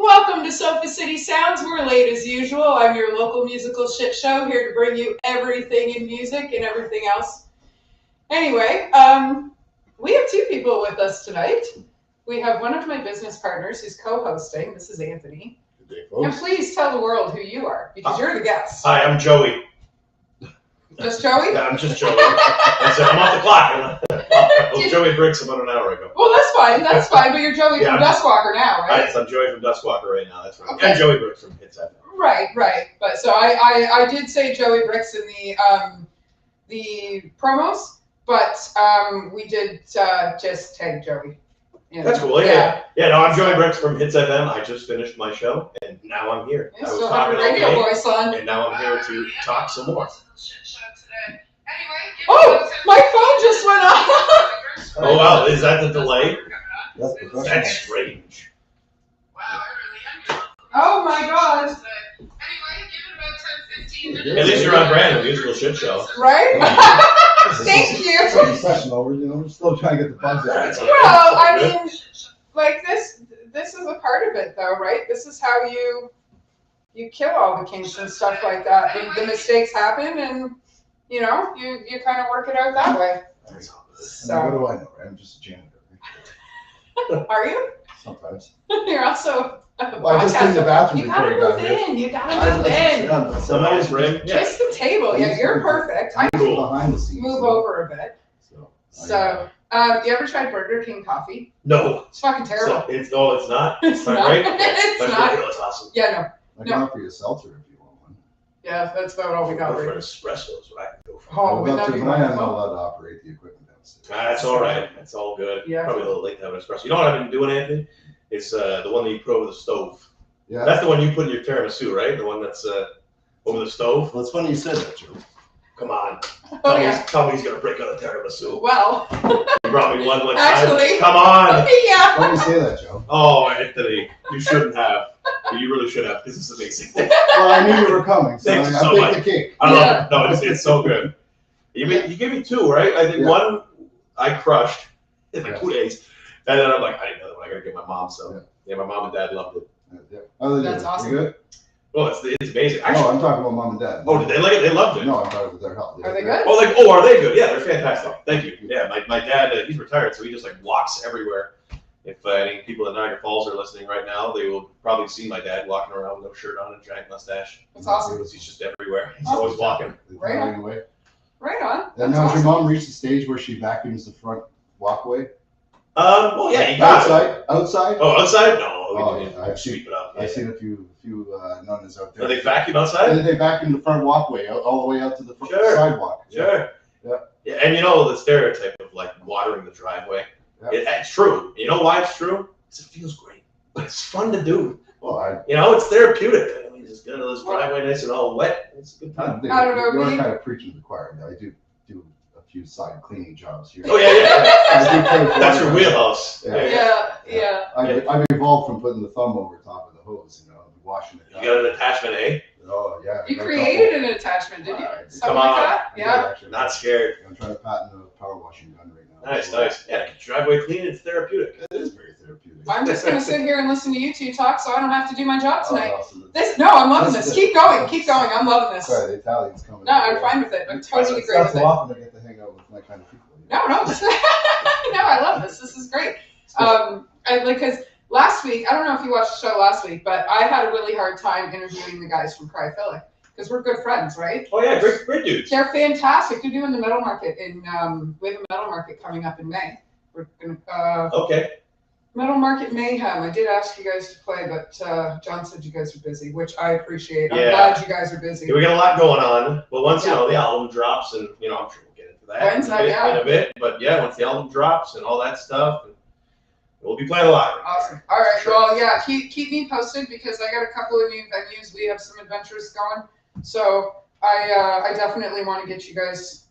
Welcome to Sofa City Sounds. We're late as usual. I'm your local musical shit show here to bring you everything in music and everything else. Anyway, we have two people with us tonight. We have one of my business partners who's co-hosting. This is Anthony. Good day, folks. And please tell the world who you are, because you're the guest. Hi, I'm Joey. Just Joey? Yeah, I'm just Joey. That's it. I'm off the clock. I was Joey Briggs about an hour ago. Well, that's fine, but you're Joey from Duskwalker now, right? I'm Joey from Duskwalker right now, that's right. Okay. And Joey Briggs from Hits FM. Right. But so I did say Joey Bricks in the promos, but we did just tag Joey. That's cool. Yeah. No, I'm Joey Briggs from Hits FM. I just finished my show, and now I'm here. You I was still have your talking all radio day, voice on. and now I'm here to talk some more. Oh, my phone just went off. Oh wow, is that the delay? That's professional. That's strange. Oh my God. At least you're on brand, a musical shit show. Right? Thank you. It's professional. We're still trying to get the bugs out. Well, I mean, like this is a part of it, though, right? This is how you kill all the kinks and stuff like that. The mistakes happen, and you know, you kind of work it out that way. So, what do I know, right? I'm just a janitor. Are you? Sometimes. You're also a Well, I just cleaned the bathroom You before gotta I got move here. in. You gotta move in. So nice, Ray. Twist the table. Yeah, you're perfect. I I'm behind the scenes. move over a bit. So, You ever tried Burger King coffee? No. It's fucking terrible. It's not. It's not not. great. It's That's not. That's awesome. Yeah, I can offer you a seltzer if you want one. yeah, that's about all we got. Go for Right? an espresso is what I can go for. Oh, I would wouldn't love that to, be but I am not wonderful? allowed to operate the equipment downstairs. That's all right. That's all good. Yeah. Probably a little late to have an espresso. You know what I've been doing, Anthony? It's the one that you put over the stove. Yeah. That's the one you put in your tiramisu, right? The one that's over the stove. Well, it's funny you said that, Joe. Come on. Oh yeah. Tell me he's gonna break out a tiramisu. Well, You brought me one time. Actually. Come on. yeah. Why do you say that, Joe? Oh, Anthony, you shouldn't have. You really should have. This is amazing. Well, I knew you were coming, so Thank you I so baked much. the cake. I Yeah. don't know. No, it's so good. You gave me two, right? I think Yeah. one I crushed in like Yeah. 2 days, and then I'm like, I need another one. I gotta get my mom. So Yeah. yeah, my mom and dad loved it. Yeah. Other than That's that, awesome. You good? Well, it's amazing. No, Actually, I'm talking about mom and dad. oh, did they like it? They loved it. No, I'm talking about their health. Are they good? Oh, are they good? Yeah, they're fantastic. Thank you. Yeah, my dad, he's retired, so he just like walks everywhere. If any people in Niagara Falls are listening right now, they will probably see my dad walking around with no shirt on and a giant mustache. That's awesome. He's just everywhere. He's always walking. Right on. Anyway. Right on. And That's now has awesome. your mom reached the stage where she vacuums the front walkway? Well, yeah, you got it. Outside? Oh, outside? No, Oh, we yeah, didn't I've sweep it up. I've Yeah. seen a few nuns out there. Are they vacuum outside? And they vacuum the front walkway all the way out to the front Sure. sidewalk. Sure. Yeah. And you know the stereotype of like watering the driveway. Yeah. It's true. You know why it's true? Because it feels great. It's fun to do. Well, You know, it's therapeutic. I mean, just get this driveway nice and all wet. It's a good I time. think I don't know, you're me- kind of preaching to the choir. I do a few side cleaning jobs here. Oh yeah. I do kind of That's your water- wheelhouse. Yeah. Yeah. I've evolved from putting the thumb over top of the hose, washing it You got an attachment, eh? Oh, yeah. You I got a created couple. an attachment, didn't you? Come Something on. like that? I did, Yeah. actually. Not scared. I'm trying to patent a power washing gun right now. Nice, So, nice. Yeah, get your driveway clean. It's therapeutic. It is very therapeutic. I'm just gonna sit here and listen to you two talk, so I don't have to do my job Oh, tonight. awesome. I'm loving That's this. the- Keep going. I'm loving this. Sorry, the Italians coming. No, I'm fine with it. I'm totally It's great not with so it. often I get to hang out with my kind of people. No, no, I love this. This is great. Because last week, I don't know if you watched the show last week, but I had a really hard time interviewing the guys from Cryphilic because we're good friends, right? Oh yeah, great dudes. They're fantastic. They're doing the metal market we have a metal market coming up in May. We're gonna Okay. Metal Market Mayhem. I did ask you guys to play, but John said you guys are busy, which I appreciate. I'm Yeah. glad you guys are busy. Yeah, we got a lot going on. But once Yeah. the album drops, and I'm sure we'll get into that When's that? Yeah. in a bit. But yeah, once the album drops and all that stuff, we'll be playing live. Awesome. All right. Sure. Well, yeah. Keep me posted because I got a couple of new venues. We have some adventures going, so I definitely want to get you guys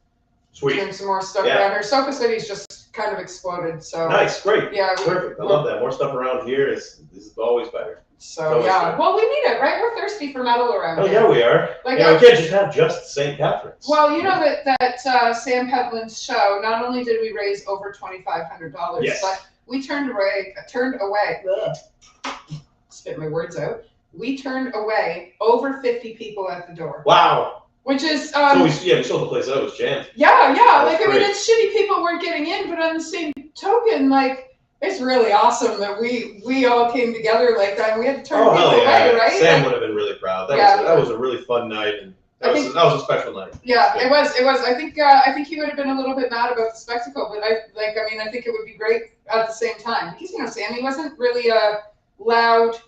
Sweet. doing some more stuff Yeah. around here. Sofa City's just kind of exploded, so Nice, great. yeah. Perfect. I love that. More stuff around here is always better. So Always yeah. good. Well, we need it, right? We're thirsty for metal around Oh here. yeah, we are. Like, Yeah, we can't just have just St. Catherine's. Well, you know that Sam Pedlin's show. Not only did we raise over $2,500, Yes. but we turned away. spit my words out. We turned away over 50 people at the door. Wow. Which is So we sold the place out. It was jammed. Yeah. That's Like I mean, great. it's shitty people weren't getting in, but on the same token, like it's really awesome that we all came together like that. And we had to turn people away, right? Sam would have been really proud. That was a really fun night, and that was a special night. Yeah, it was. I think he would have been a little bit mad about the spectacle, but I think it would be great at the same time because Sammy wasn't really a loud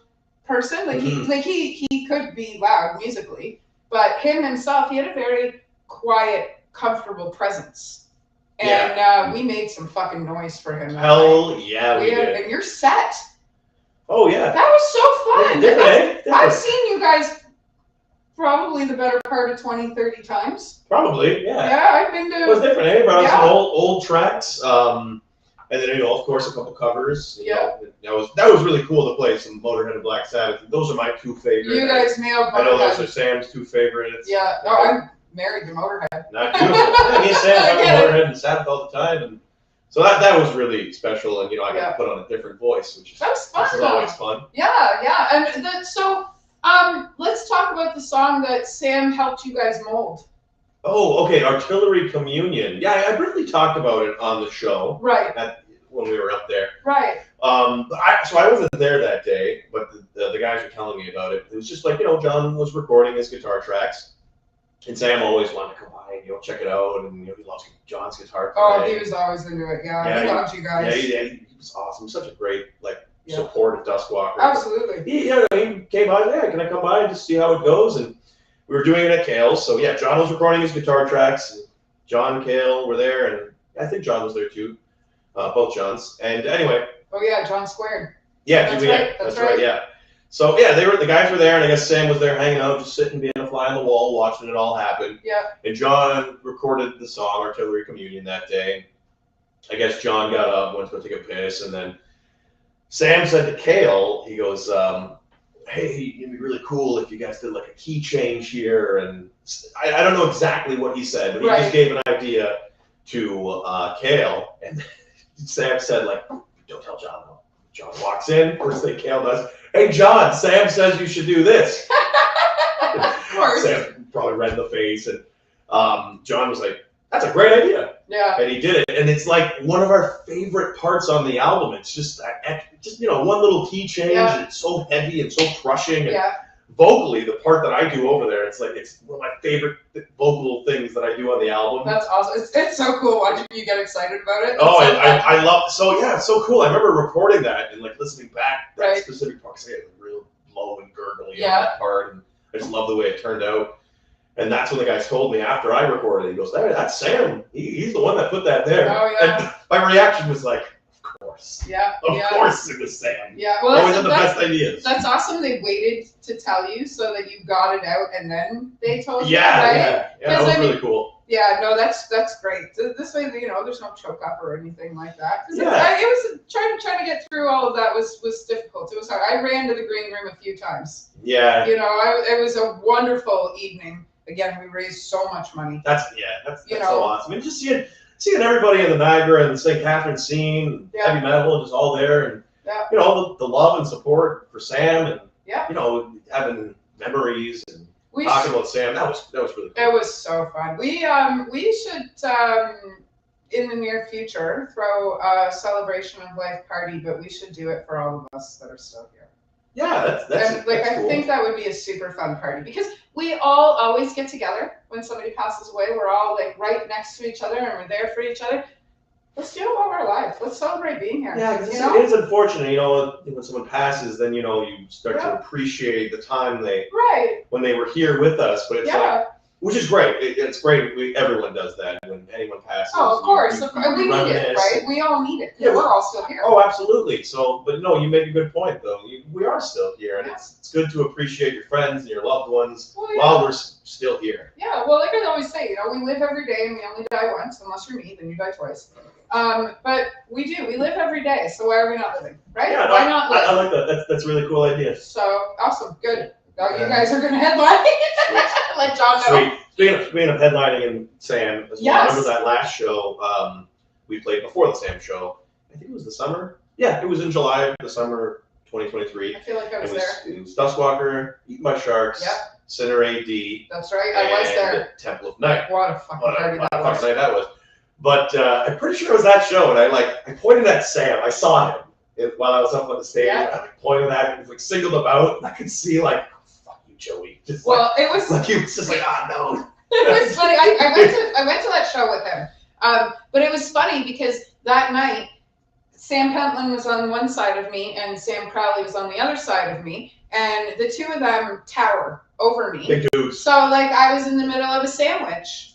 person. Like he could be loud musically, but him himself, he had a very quiet, comfortable presence. And we made some fucking noise for him. Hell yeah, we did. And your set. Oh yeah. That was so fun. Different. I've seen you guys probably the better part of 20, 30 times. Probably, yeah. Yeah, I've been to. It was different, eh? Brought out some old tracks, and then of course a couple covers. You know, that was really cool to play some Motorhead and Black Sabbath. Those are my two favorites. You guys nailed Motorhead. I know those are Sam's two favorites. Yeah, I'm married to Motorhead. Not beautiful. Yeah, me and Sam have Motorhead and Sabbath all the time, and so that was really special. And I got to put on a different voice, which is always fun. Yeah, and so let's talk about the song that Sam helped you guys mold. Oh, okay, Artillery Communion. Yeah, I briefly talked about it on the show. Right. When we were up there. Right. So I wasn't there that day, but the guys were telling me about it. It was just like, John was recording his guitar tracks, and Sam always wanted to come by and, check it out, and, he loves John's guitar playing. Oh, he was always into it, yeah. He loved you guys. Yeah, he was awesome. Such a great, supportive Duskwalker. Absolutely. He came by, can I come by and just see how it goes? And we were doing it at Kale's, so yeah, John was recording his guitar tracks, and John and Kale were there, and I think John was there too. Both Johns. And anyway. Oh yeah, John Squared. Yeah, that's right. Yeah. So yeah, the guys were there, and I guess Sam was there hanging out, just sitting, being a fly on the wall, watching it all happen. Yeah. And John recorded the song Artillery Communion that day. I guess John got up, went to go take a piss, and then Sam said to Kale, he goes, "Hey, it'd be really cool if you guys did like a key change here." And I don't know exactly what he said, but he just gave an idea to Kale, and Sam said, "Don't tell John though." John walks in, first thing Kale does, "Hey John, Sam says you should do this." Of course. Sam probably read in the face, and John was like, "That's a great idea." Yeah. And he did it, and it's like one of our favorite parts on the album. It's just one little key change. Yeah. It's so heavy and so crushing. And vocally, the part that I do over there, it's one of my favorite vocal things that I do on the album. That's awesome. It's so cool watching you get excited about it. I love it. So yeah, it's so cool. I remember recording that and listening back that specific part. Cause I had real low and gurgly on that part, and I just love the way it turned out. And that's when the guys told me after I recorded it. He goes, "That's Sam. He's the one that put that there." Oh yeah. And my reaction was like, "Of course." Yeah. Of course it was Sam. Yeah. Well, always had the best ideas. That's awesome. They waited to tell you so that you got it out, and then they told you. Yeah. That was really cool. Yeah, no, that's great. This way, there's no choke up or anything like that. It was trying to get through all of that was difficult. It was hard. I ran to the green room a few times. Yeah. It was a wonderful evening. Again, we raised so much money. That's so awesome. I mean, just seeing everybody in the Niagara and St. Catharines scene, heavy metal, just all there, and the love and support for Sam, and having memories and talking about Sam. That was really cool. It was so fun. We should in the near future throw a celebration of life party, but we should do it for all of us that are still here. Yeah, that's cool. I think that would be a super fun party because we all always get together when somebody passes away. We're all right next to each other and we're there for each other. Let's do it while we're alive. Let's celebrate being here. Yeah, because it is unfortunate, when someone passes, then you start to appreciate the time when they were here with us. But it's which is great. It's great. Everyone does that when anyone passes. Oh, of course. We need it, right? We all need it. Yeah, we're all still here. Oh, absolutely. So, but no, you make a good point, though. We are still here, and it's good to appreciate your friends and your loved ones while we're still here. Yeah, well, like I always say, we live every day, and we only die once. Unless you're me, then you die twice. But we do. We live every day, so why are we not living, right? Yeah, why not live? I like that. That's a really cool idea. So, awesome. Good. Now you guys are going to headline. Let John know. Sweet. Speaking of headlining and Sam, I remember that last show we played before the Sam show. I think it was the summer. Yeah, it was in July, the summer 2023. I feel like I was there. It was Duskwalker, Eaten by Sharks, Yep. Center AD, That's right. I was there. Temple of Night. What a fucking party that was. Night that was. But I'm pretty sure it was that show, and I pointed at Sam. I saw him while I was up on the stage. Yeah. I pointed at him, like singled him out, and I could see like, fuck you, Joey. Just Well, it was. like he was just like, no. It was funny. I went to that show with him, but it was funny because that night Sam Pentland was on one side of me and Sam Crowley was on the other side of me, and the two of them tower over me. Big dudes. So like I was in the middle of a sandwich.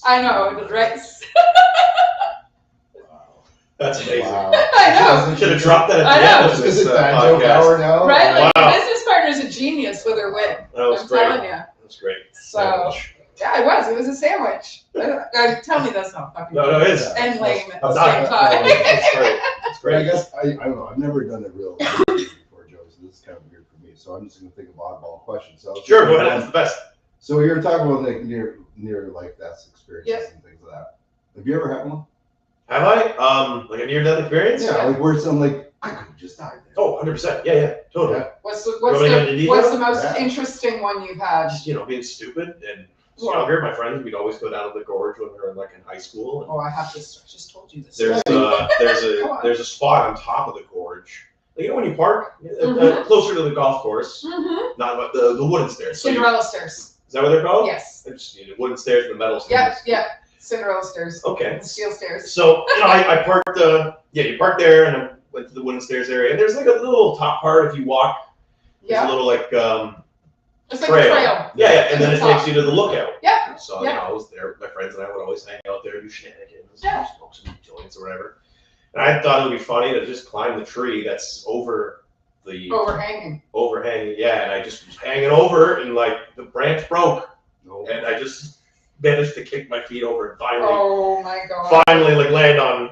I know, right? That's amazing. Wow. I know. Should have dropped that at I the end know. of Is this it banjo podcast. power now? Right? Like Wow. the business partner's a genius with her wit. That was I'm great. telling you. That was great. So yeah, it was. It was a sandwich. Tell me that's not fucking No, it is. and lame at the That's same not- time. That's great. That's But I great. guess I don't know. I've never done a real interview before, Joe, so this is kind of weird for me. So I'm just gonna think of oddball questions. So Sure, go ahead. That's the best. So you were talking about like near life death experiences Yep. and things like that. Have you ever had one? Have I? Like a near-death experience? Yeah, like where some like I could have just died there. Oh, 100%. Yeah, totally. Yeah. What's You want me to get into what's detail? the most Yeah. interesting one you've had? Just, being stupid. And Well- younger, my friends, we'd always go down to the gorge when we were like in high school. And Oh, I have this. I just told you this. there's Come on. there's a spot on top of the gorge. Like, when you park, Mhm. closer to the golf course, Mm-hmm. not about the wooden stairs. So Cinderella stairs. is that what they're called? Yes. They're just, wooden stairs and the metal Yep. stairs. Yep. Cinderella stairs. Okay. And steel stairs. So, I parked, you park there and I went to the wooden stairs area. And there's like a little top part if you walk. There's Yeah. a little like, It's like a trail. Yeah, and then it Top. takes you to the lookout. Yeah. So, Yeah. I was there. My friends and I would always hang out there, do shenanigans, Yeah. smoke some joints or whatever. And I thought it would be funny to just climb the tree that's over the Overhanging. overhang. Yeah, and I just was hanging over, and like the branch broke, No. and I just managed to kick my feet over and Oh my god. finally like land on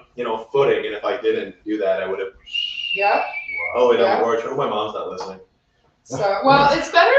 footing. And if I didn't do that, I would have Yep. all the way down Yeah. the gorge. I hope my mom's not listening. So well, it's better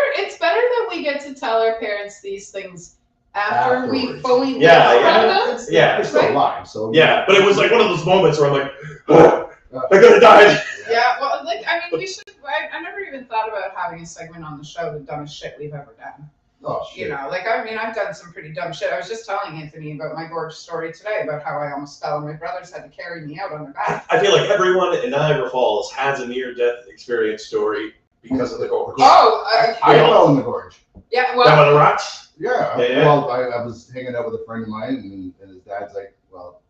that we get to tell our parents these things after we Afterwards. fully live Yeah, through yeah. them. It's, Yeah. You're still Right? alive, so Yeah, but it was like one of those moments where I'm like, I could have died. Yeah, well, like I mean, we should. I never even thought about having a segment on the show, the dumbest shit we've ever done. Oh shit. You know, like I mean, I've done some pretty dumb shit. I was just telling Anthony about my gorge story today about how I almost fell and my brothers had to carry me out on their back. I feel like everyone in Niagara Falls has a near-death experience story because of the gorge. Oh, I fell in the gorge. yeah. Down Well, by the rocks? Yeah. Yeah. Well, I was hanging out with a friend of mine, and his dad's like, "Well,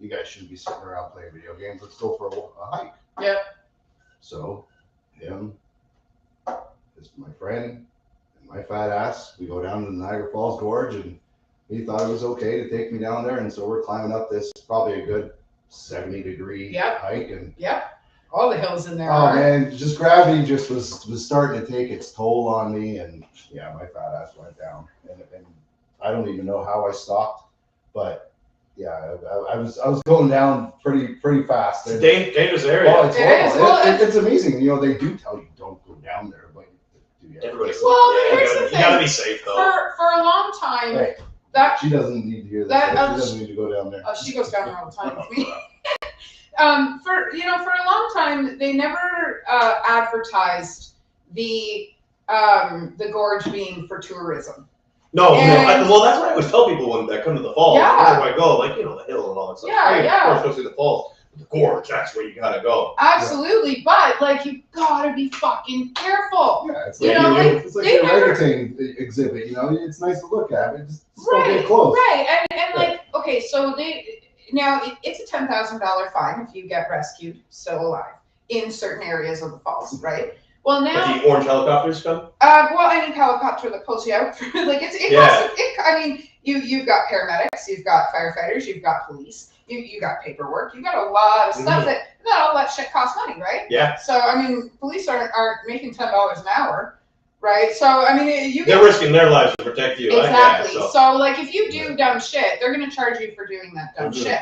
you guys shouldn't be sitting around playing video games. Let's go for a hike." Yep. So, him, my friend, and my fat ass, we go down to the Niagara Falls Gorge, and he thought it was okay to take me down there, and so we're climbing up this probably a good 70-degree Yep. hike, and yep. All the hills in there. oh are. man, just gravity just was starting to take its toll on me, and yeah, my fat ass went down, and I don't even know how I stopped, but yeah, I was going down pretty fast. It's a And, dangerous area. oh, it's It horrible. is. Well, It's amazing. They do tell you don't go down there, but do you ever? Everybody's Well, yeah, here's the you gotta thing. be safe though. For a long time, Hey, that she doesn't need to hear That- that. She doesn't need to go down there. she goes down there all the time with me. For a long time, they never advertised the gorge being for tourism. No, And- well, that's what I always tell people when I come to the falls. Yeah. Where do I go? Like, the hill and all that stuff. Yeah, Hey, yeah. Of course, go see the falls. But the gorge, that's where you gotta go. Absolutely, but like you gotta be fucking careful. Yeah, it's You like, know, like, it's like they a never- orangutan exhibit. It's nice to look at, but just don't get close. Right, and like okay, so it's a $10,000 fine if you get rescued still alive in certain areas of the falls, right? Well But now. the orange helicopters come. Well, any helicopter that pulls you out, like Yeah. I mean, you've got paramedics, you've got firefighters, you've got police, you got paperwork, you've got a lot of stuff that all that shit costs money, right? Yeah. So I mean, police aren't making $10 an hour, right? So I mean, you They're risking their lives to protect you. exactly. Yeah, So like, if you do dumb shit, they're gonna charge you for doing that dumb Mhm. shit.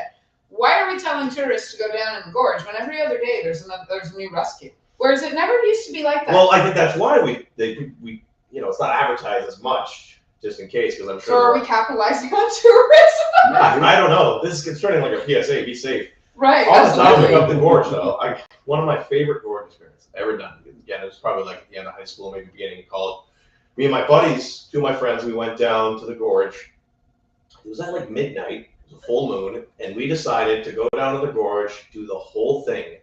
Why are we telling tourists to go down in the gorge when every other day there's a new rescue? Whereas it never used to be like that. Well, I think that's why we it's not advertised as much, just in case, because I'm so are sure. we capitalizing on tourism? I don't know. This is turning like a PSA. Be safe. Right. On the topic Absolutely. of the gorge, though, one of my favorite gorge experiences I've ever done. Again, it was probably like at the end of high school, maybe beginning of college. Me and my buddies, two of my friends, we went down to the gorge. It was at like midnight. It was a full moon, and we decided to go down to the gorge, do the whole thing.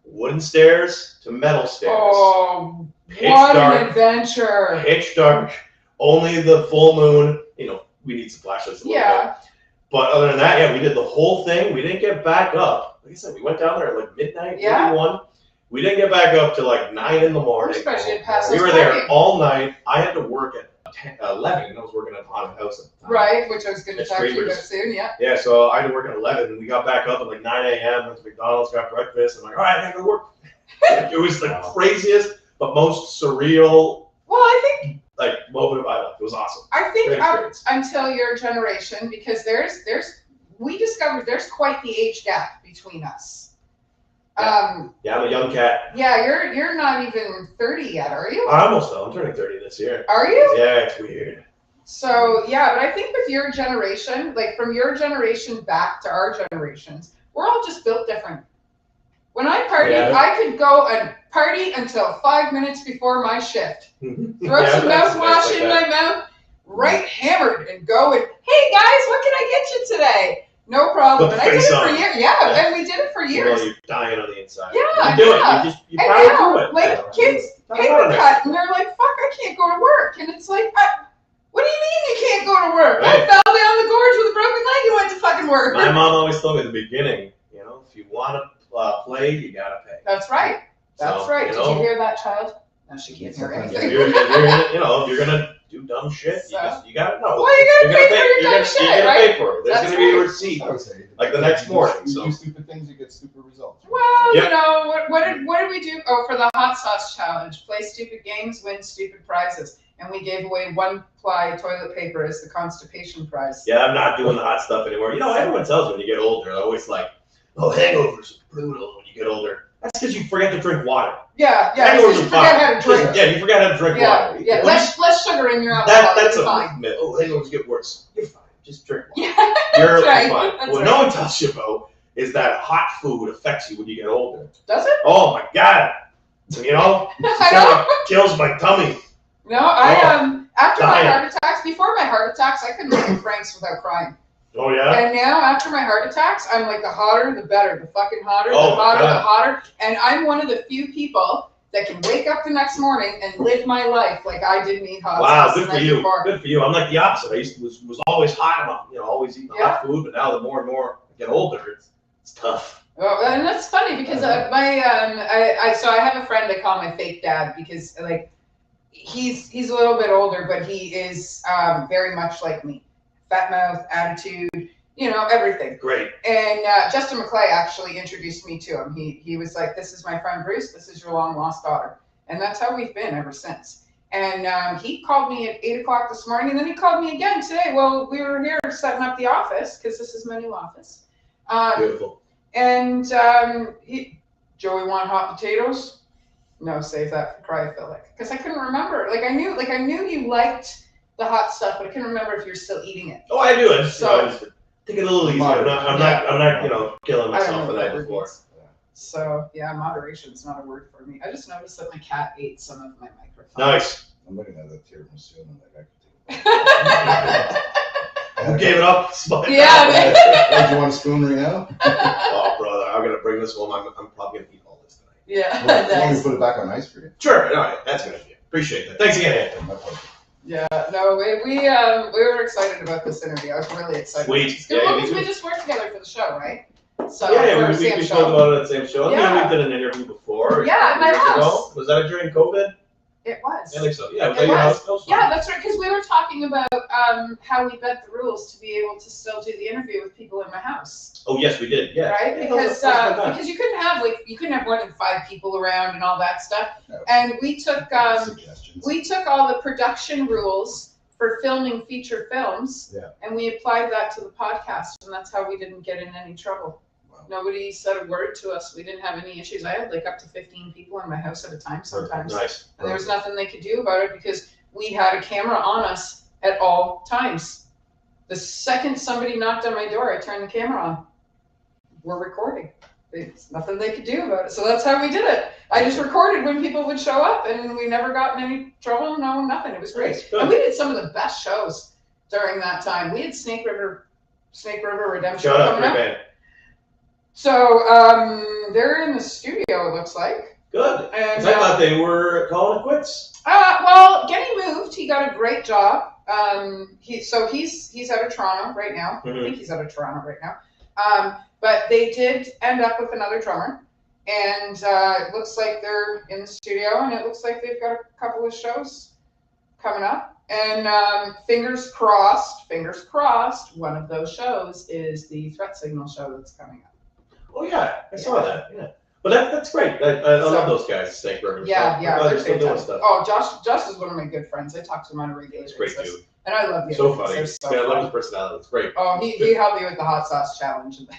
Wooden stairs to metal stairs. Oh, Pitch what dark. an adventure! Pitch dark. Only the full moon. You know, we need some flashlights a little bit. Yeah. But other than that, yeah, we did the whole thing. We didn't get back up. Like I said, we went down there at like midnight, Yeah. maybe 1. We didn't get back up till like 9 in the morning. Especially at past We were this there parking. all night. I had to work at 11, and I was working at a haunted house at the time. Right, which I was going to At talk to you about Streamers. soon. Yeah. Yeah, so I had to work at 11, and we got back up at like 9 a.m. Went to McDonald's, got breakfast. I'm like, all right, I gotta go work. It was the craziest, but most surreal Well, I think moment of my life. It was awesome. Great up experience. until your generation, because we discovered there's quite the age gap between us. Yeah, I'm a young cat. Yeah, you're not even 30 yet, are you? I almost know. I'm turning 30 this year. Are you? Yeah, it's weird. So yeah, but I think with your generation, like from your generation back to our generations, we're all just built different. When I partied, Yeah. I could go and party until 5 minutes before my shift. Throw Yeah, some that's mouthwash like in that. my mouth, right hammered, and go and, hey guys, what can I get you today? No problem. Put And the I did face it for on. years. Yeah. Yeah, and we did it for years. Well, you're dying on the inside. Yeah, You do yeah. it. You And power now, through it. like, Yeah. kids, That's paper not cut, and they're like, fuck, I can't go to work. And it's like, what do you mean you can't go to work? I Right. fell down the gorge with a broken leg and went to fucking work. My mom always told me at the beginning, if you want to play, you gotta pay. That's right. That's So, right. you Did know, you hear that, child? No, she can't hear Sometimes If anything. you're, if you're gonna do dumb shit, So- you gotta know. Well, you gotta You're pay gonna for your you're dumb gonna, shit, you're gonna right? pay for it. There's That's gonna be a right. receipt. I would say, Like the next morning, You so- do stupid things, you get stupid results. Well, Yep. you know, what did we do? Oh, for the hot sauce challenge, play stupid games, win stupid prizes. And we gave away 1-ply toilet paper as the constipation prize. Yeah, I'm not doing the hot stuff anymore. Everyone tells you when you get older, they're always like, oh, hangovers are brutal when you get older. That's because you forget to drink water. Yeah, Hangovers because you are forget fine. how to drink. Yeah, you forget how to drink Yeah, water. yeah. When Less sugar in your you- alcohol. that's you're a fine. myth. Oh, hangovers get worse. You're fine. Just drink water. Yeah, You're that's right. fine. That's What right. no one tells you about is that hot food affects you when you get older. Does it? Oh my God. It I kind of kills my tummy. No, I after my Dying. heart attacks, before my heart attacks, I couldn't look at Frank's without crying. Oh yeah? And now after my heart attacks, I'm like the hotter, the better, the fucking hotter, Oh, the my hotter, God. the hotter. And I'm one of the few people that can wake up the next morning and live my life like I didn't eat hot Wow, sauce good the for night you. before. Good for you. I'm like the opposite. Was always hot. I'm always eating Yeah. hot food, but now the more and more I get older, it's tough. Well, and that's funny because I have a friend I call my fake dad because like he's a little bit older, but he is very much like me, fat mouth, attitude, everything. Great. And Justin McClay actually introduced me to him. He was like, "This is my friend Bruce. This is your long lost daughter," and that's how we've been ever since. And he called me at 8:00 this morning, and then he called me again today. Well, we were here setting up the office because this is my new office. Beautiful. And Joey want hot potatoes? No, save that for cryophilic. Because I couldn't remember. I knew you liked the hot stuff, but I couldn't remember if you're still eating it. Oh, I do. I just So- take it a little easy. I'm not killing I don't myself know the what night that before. means. So yeah, moderation's not a word for me. I just noticed that my cat ate some of my microphone. Nice. I'm looking at that tiramisu and I'm like, I could take it. Who gave it up? Yeah, man. Hey, do you want a spoon right now? Oh, brother, I'm gonna bring this home. I'm probably gonna eat all this tonight. Yeah, You want me nice. to put it back on ice for you? Sure. All right. That's a good idea. Appreciate that. Thanks again, Anthony. My pleasure. Yeah, no, we were excited about this interview. I was really excited. Sweet. It's good Yeah, me because we too. just worked together for the show, right? So Yeah, for we Sam's spoke show. about it at the same show. Yeah. We did an interview before. Yeah, at my years ago. house. Was that during COVID? It was. I think so. Yeah, was It that your was. house? That was fun. Yeah, that's right. Because we were talking about how we bent the rules to be able to still do the interview with people in my house, Oh yes, we did. Yeah. right? Yeah, Because that was a fun time. because you couldn't have more than 5 people around and all that stuff. No. And we took Suggestions. all the production rules for filming feature films, Yeah. and we applied that to the podcast, and that's how we didn't get in any trouble. Wow. Nobody said a word to us. We didn't have any issues. I had up to 15 people in my house at a time sometimes. Nice. And there was nothing they could do about it because we had a camera on us at all times. The second somebody knocked on my door, I turned the camera on. we're recording. There's nothing they could do about it. So that's how we did it. I just recorded when people would show up, and we never got in any trouble. No, nothing. It was great. Good. And we did some of the best shows during that time. We had Snake River Redemption Shout out, coming great up. band. So they're in the studio, it looks like. Good. And 'Cause I thought they were calling it quits. well, Genny moved. He got a great job. He's out of Toronto right now. Mhm. I think he's out of Toronto right now. But they did end up with another drummer, and it looks like they're in the studio, and it looks like they've got a couple of shows coming up. And fingers crossed, one of those shows is the Threat Signal show that's coming up. Oh yeah, I saw that. Yeah, but that's great. I love those guys, Snake River. Yeah, They're still doing stuff. Oh, Josh is one of my good friends. I talk to him on a regular He's a great basis. dude. And I love the So other funny. kids. They're Yeah, I so love fun. his personality. It's great. Oh, he helped me with the hot sauce challenge. It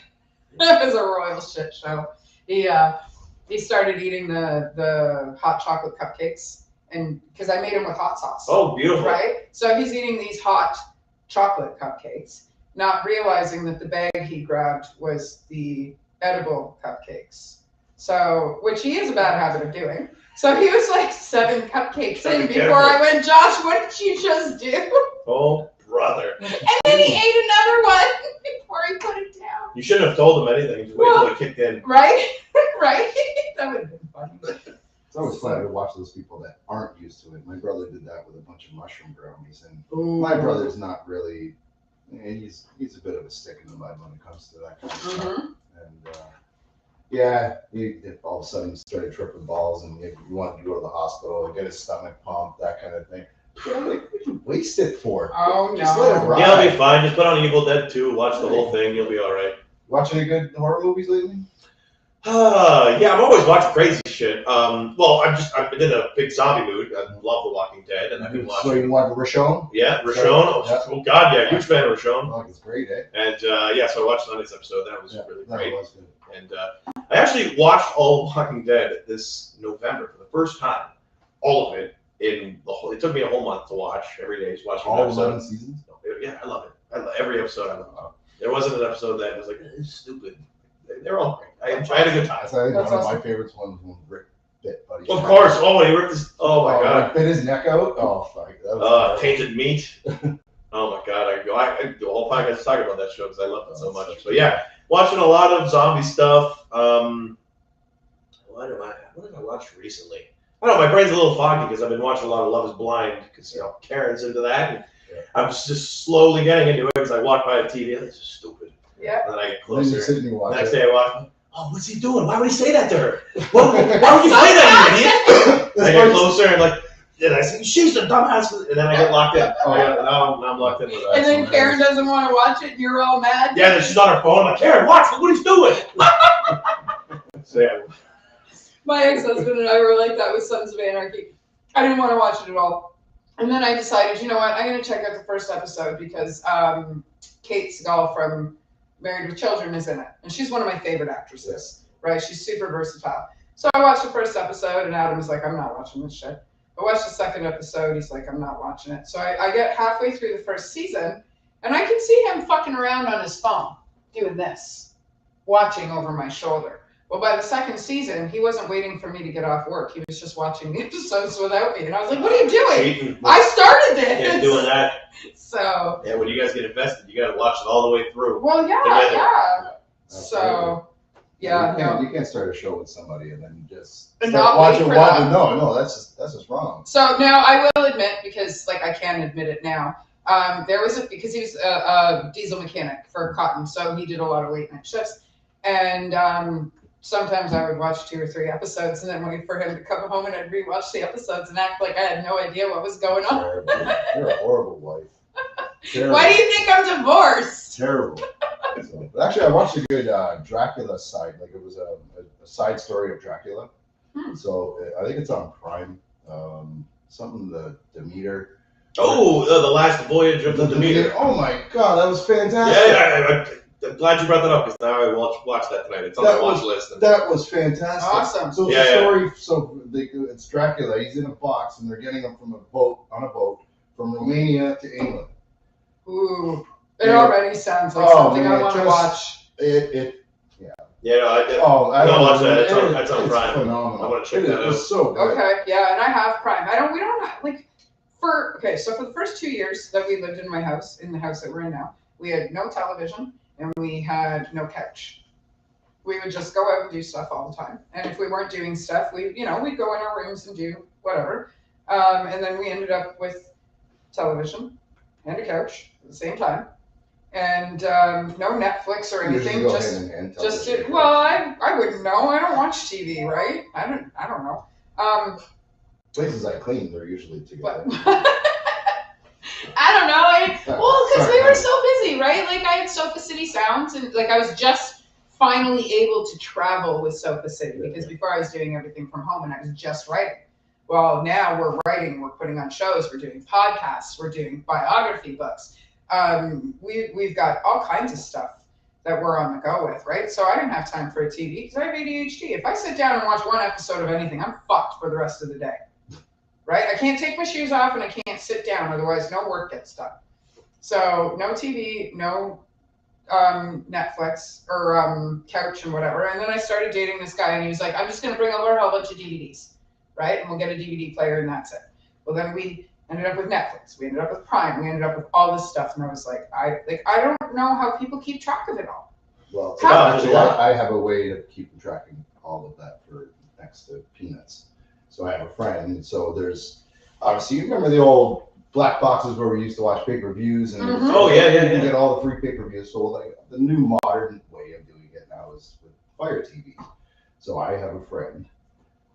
was a royal shit show. He started eating the hot chocolate cupcakes, and because I made them with hot sauce. Oh, beautiful. Right? So he's eating these hot chocolate cupcakes, not realizing that the bag he grabbed was the edible cupcakes. So, which he is a bad habit of doing. So he was like 7 cupcakes in before I went, Josh, what did you just do? Oh, brother. And then he ate another one before he put it down. You shouldn't have told him anything. Just wait till it kicked in. Right? Right? That would have been funny. It's always fun to watch those people that aren't used to it. My brother did that with a bunch of mushroom brownies, and my brother's not really. He's a bit of a stick in the mud when it comes to that kind of stuff. And he all of a sudden started tripping balls, and he wanted to go to the hospital and get his stomach pumped, that kind of thing. Yeah, I'm like, what did you waste it for? Oh, Just let it no. ride. Yeah, it'll be fine. Just put on Evil Dead 2, watch the whole thing. You'll be all right. Watch any good horror movies lately? Yeah, I'm always watching crazy shit. Well, I've been in a big zombie mood. I love The Walking Dead, and I've been watching. So you want Rochon? Yeah, Rochon. Yeah. Oh God, yeah, huge fan of Rochon. Oh, it's great, eh? And so I watched Sunday's episode. That was really That great. was good. And I actually watched all of Walking Dead this November for the first time. All of it in the whole. It took me a whole month to watch every day. Just watching All an episode. 11 seasons? Yeah, I love it. I love every episode. I love it. There wasn't an episode that was like it's stupid. They're all great. I had a good time. That's, I think, That's one of awesome. my favorites was when Rick bit Buddy. Of course. Oh, he ripped his. Oh my God. Rick bit his neck out? Oh, fuck. That was Tainted Meat. Oh my God. I do a whole podcast talking about that show because I love it so much. So yeah, watching a lot of zombie stuff. What did I watch recently? I don't know. My brain's a little foggy because I've been watching a lot of Love Is Blind because Karen's into that. And I'm just slowly getting into it because I walk by the TV. This is stupid. Yeah. And then I get And then you closer. sit and you watch Next it. day I watch. Oh, what's he doing? Why would he say that to her? Why would you say that, you idiot? I get closer and and I say, she's the dumbass. And then I get locked in. Oh, yeah. Now I'm locked in with that. And then Karen doesn't want to watch it, and you're all mad. Yeah, then she's on her phone. I'm like, Karen, watch. Look what he's doing. So yeah. My ex-husband and I were like that with Sons of Anarchy. I didn't want to watch it at all. And then I decided, you know what, I'm going to check out the first episode because Kate Segal from Married with Children is in it. And she's one of my favorite actresses, right? She's super versatile. So I watched the first episode, and Adam was like, I'm not watching this shit. I watched the second episode. He's like, I'm not watching it. So I get halfway through the first season, and I can see him fucking around on his phone doing this, watching over my shoulder. Well, by the second season, he wasn't waiting for me to get off work. He was just watching the episodes without me. And I was like, what are you doing? Cheating. I started this. Yeah, doing that. So, Yeah, when you guys get invested, you got to watch it all the way through. well, yeah, Together. yeah. So, yeah, no. You can't start a show with somebody and then just And start not wait watching for one. that. No, that's just wrong. So now I will admit, because like I can admit it now, there was because he was a diesel mechanic for Cotton, so he did a lot of late night shifts, and sometimes I would watch 2 or 3 episodes and then wait for him to come home and I'd rewatch the episodes and act like I had no idea what was going on. Terrible. You're a horrible wife. Terrible. Why do you think I'm divorced? Terrible. So, but actually, I watched a good Dracula side. Like it was a side story of Dracula. So I think it's on Prime. Something the Demeter. Oh, the last voyage of the Demeter. Oh my God, that was fantastic. Yeah, I'm glad you brought that up because now I watch that tonight. It's on my watch list. That was fantastic. Awesome. So it's a story. So it's Dracula. He's in a box, and they're getting him from on a boat from Romania to England. Ooh, it Yeah. already sounds like Oh, something man, I want to just- watch. Yeah, Yeah, no, I did. Oh, I don't don't watch know. that. It's on It's Prime. phenomenal. I want to check It that was out. so good. Okay, yeah, and I have Prime. We don't like so for the first 2 years that we lived in my house, in the house that we're in now, we had no television and we had no couch. We would just go out and do stuff all the time. And if we weren't doing stuff, we'd go in our rooms and do whatever. And then we ended up with television and a couch at the same time. And no Netflix or anything. Usually go hand in hand, television. I wouldn't know. I don't watch TV, right? I don't know. Places I clean, they're usually together. I don't know. Because we were so busy, right? Like I had Sofa City Sounds, and like I was just finally able to travel with Sofa City because before I was doing everything from home and I was just writing. Well, now we're writing, we're putting on shows, we're doing podcasts, we're doing biography books. We've got all kinds of stuff that we're on the go with, right? So I didn't have time for a TV because I have ADHD. If I sit down and watch one episode of anything, I'm fucked for the rest of the day, right? I can't take my shoes off and I can't sit down, otherwise no work gets done. So no TV, no Netflix or couch and whatever. And then I started dating this guy and he was like, I'm just going to bring over a whole bunch of DVDs, right? And we'll get a DVD player and that's it. Well, then we ended up with Netflix. We ended up with Prime. We ended up with all this stuff. And I was like, I don't know how people keep track of it all. Well, How- actually, I have a way of keeping track of all of that for next to peanuts. So I have a friend, and so there's obviously, you remember the old black boxes where we used to watch pay-per-views and Mhm. Oh, yeah. you get all the free pay-per-views. So like the new modern way of doing it now is with Fire TV. So I have a friend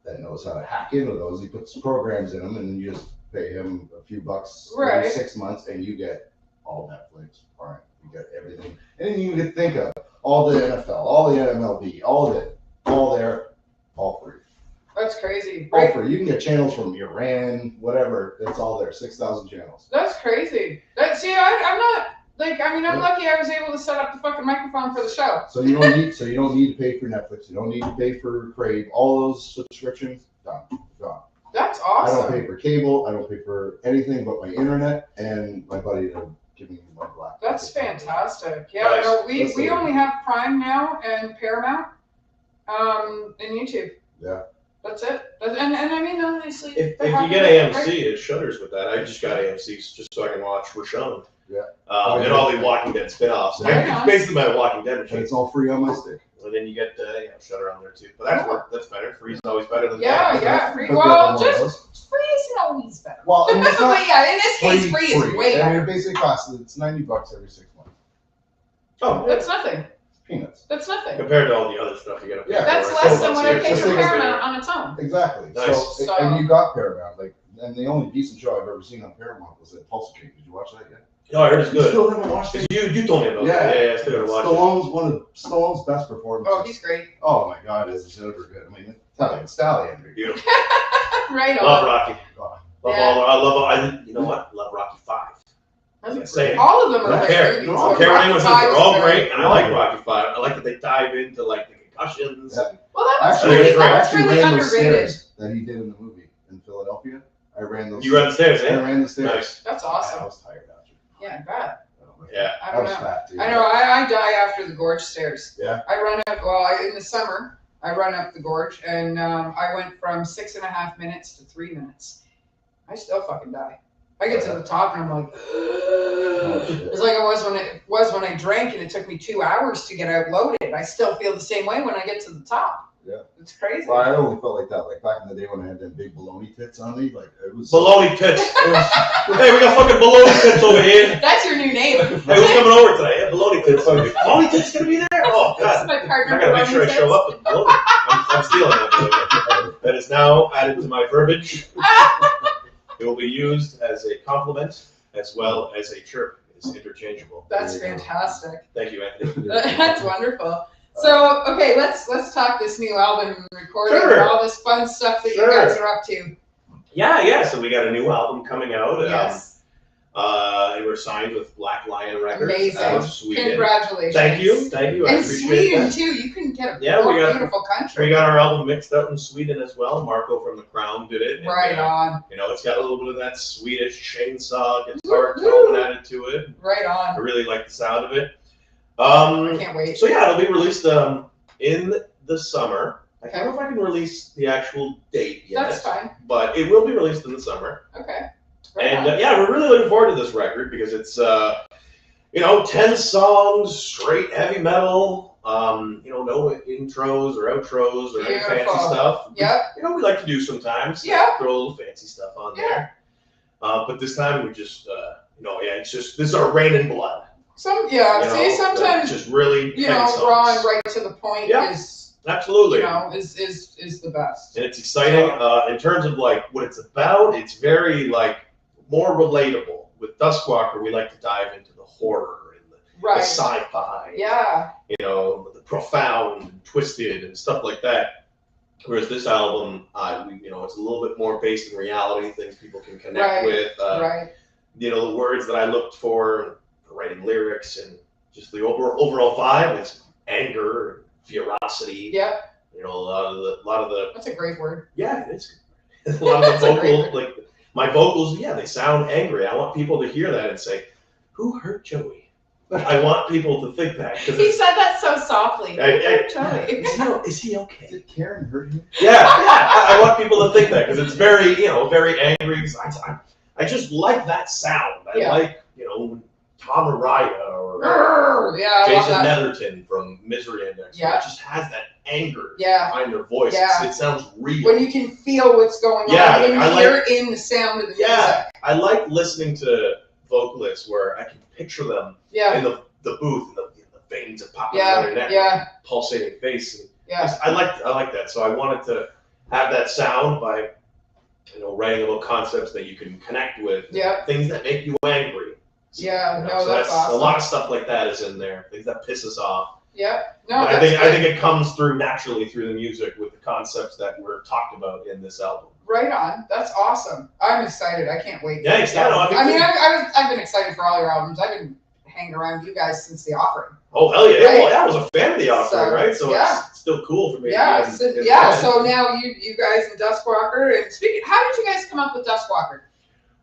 that knows how to hack into those. He puts programs in them, and you just pay him a few bucks every Right. 6 months, and you get all Netflix, Prime, you get everything, anything you could think of, all the NFL, all the MLB, all of it, all there, all free. That's crazy, All right? free. You can get channels from Iran, whatever. It's all there. 6,000 channels. That's crazy. I'm not like. I mean, I'm lucky I was able to set up the fucking microphone for the show. So you don't need. So you don't need to pay for Netflix. You don't need to pay for Crave. All those subscriptions gone. That's I awesome. don't pay for cable. I don't pay for anything but my internet and my buddy to give me my black. That's fantastic. Yeah, Nice. no, we That's the- only have Prime now and Paramount, and YouTube. Yeah. That's it. And I mean, honestly, If they you have get it, right? AMC, it shutters with that. I just got AMC just so I can watch Rashomon. Yeah. And all the Walking Dead spin-offs. Right It's on. basically my Walking Dead And machine. it's all free on my stick. And then you get Shutter on there too. But that's better. Free's always better than Yeah, that. yeah. Free. But Well, the other one just free is always better. Well, I mean, it's not But yeah, in this case, free is way I mean, better. it basically costs. It's $90 every 6 months. Oh, That's nothing. It's peanuts. That's nothing. compared to all the other stuff you gotta pay Yeah. for. That's It's less so than much what I here. pay Just for think of it. Paramount on its own. Exactly. Nice. So, So- and you got Paramount. Like, and the only decent show I've ever seen on Paramount was that Pulse King. Did you watch that yet? No, I heard it's You good. still haven't watched it? You told me about Yeah. that. Yeah, I still gotta watch it. Stallone's one of Stallone's best performances. Oh, he's great. Oh my God, is it ever good? I mean, Italian stallion. Beautiful. Right Love on. Rocky. God. You know what? Love Rocky 5. That's Say it. all of them are I great care. movies. I I don't don't care what Rocky anyone says, V they're is all very- great, and I like Rocky 5. I like that they dive into like the concussions. Yeah. Well, that was Actually, really, it's I great. that's actually really ran those underrated. stairs that he did in the movie in Philadelphia. I ran those. You run the stairs, I eh? ran the stairs. Nice. That's I awesome. was tired after. Yeah, I bet. Yeah. I I don't was know. fat too. I know. I die after the gorge stairs. Yeah. I run up. Well, in the summer, I run up the gorge, and I went from 6.5 minutes to 3 minutes. I still fucking die. I get to the top, and I'm like, Oh, shit. it's like it was when I drank, and it took me 2 hours to get out loaded. I still feel the same way when I get to the top. Yeah. It's crazy. Well, I only felt like that, like back in the day when I had them big baloney tits on me. Like it was. Baloney tits. Hey, we got fucking baloney tits over here. That's your new name. Hey, who's coming over today? Yeah, baloney tits. Baloney tits gonna be there? Oh, That's God. my partner. I gotta make sure I Baloney show up with baloney. I'm stealing that. By the way. That is now added to my verbiage. It will be used as a compliment as well as a chirp. It's interchangeable. That's fantastic. Thank you, Anthony. That's wonderful. So, okay, let's talk this new album recording Sure. and all this fun stuff that Sure. you guys are up to. Yeah. So we got a new album coming out. Yes, And we're signed with Black Lion Records amazing. out of Sweden. Congratulations. Thank you. I And appreciate Sweden that. too. You couldn't get a Yeah, more we got- beautiful We country. got our album mixed out in Sweden as well. Marco from The Crown did it. And, Right on. You know, it's got a little bit of that Swedish chainsaw guitar Woo-hoo. tone added to it. Right I on. really like the sound of it. I can't wait. So yeah, it'll be released in the summer. I don't know if I can release the actual date yet. That's fine. But it will be released in the summer. Okay. Right And on. yeah, we're really looking forward to this record because it's 10 songs, straight heavy metal. No intros or outros or any fancy Beautiful. stuff. Yep. We like to do sometimes. Yeah. Throw a little fancy stuff on Yeah. there. But this time we just, it's just, this is our Rain and Blood. Sometimes just really heavy songs. raw and right to the point Yeah. is Absolutely. is the best. And it's exciting in terms of like what it's about. It's very like more relatable. With Duskwalker, we like to dive into the horror and the sci-fi. Yeah. The profound and twisted and stuff like that. Whereas this album, it's a little bit more based in reality, things people can connect with. Right. The words that I looked for writing lyrics and just the overall vibe is anger, ferocity. Yep. A lot of the. That's a great word. Yeah, it is. A lot of the vocals, like my vocals, they sound angry. I want people to hear that and say, "Who hurt Joey?" I want people to think that because He said that so softly. Is he okay? Did Karen hurt him? Yeah. I want people to think that because it's very, very angry. I just like that sound. I like, Tom Araya or Jason Netherton from Misery Index. Yeah. It just has that anger Yeah. behind their voice. Yeah. It sounds real. When you can feel what's going on, when you hear it in the sound of the music. I like listening to vocalists where I can picture them in the booth, the veins are popping out of their neck, pulsating face. And I like that. So I wanted to have that sound by, writing about concepts that you can connect with, things that make you angry. So, that's awesome. A lot of stuff like that is in there. Things that piss us off. Yep. No, I think it comes through naturally through the music with the concepts that were talked about in this album. Right on. That's awesome. I'm excited. I can't wait. Thanks. I've been excited for all your albums. I've been hanging around you guys since The Offering. Oh hell yeah! Right? Well, I was a fan of The Offering, right? So it's still cool for me. So now you guys in Duskwalker. And speaking, how did you guys come up with Duskwalker?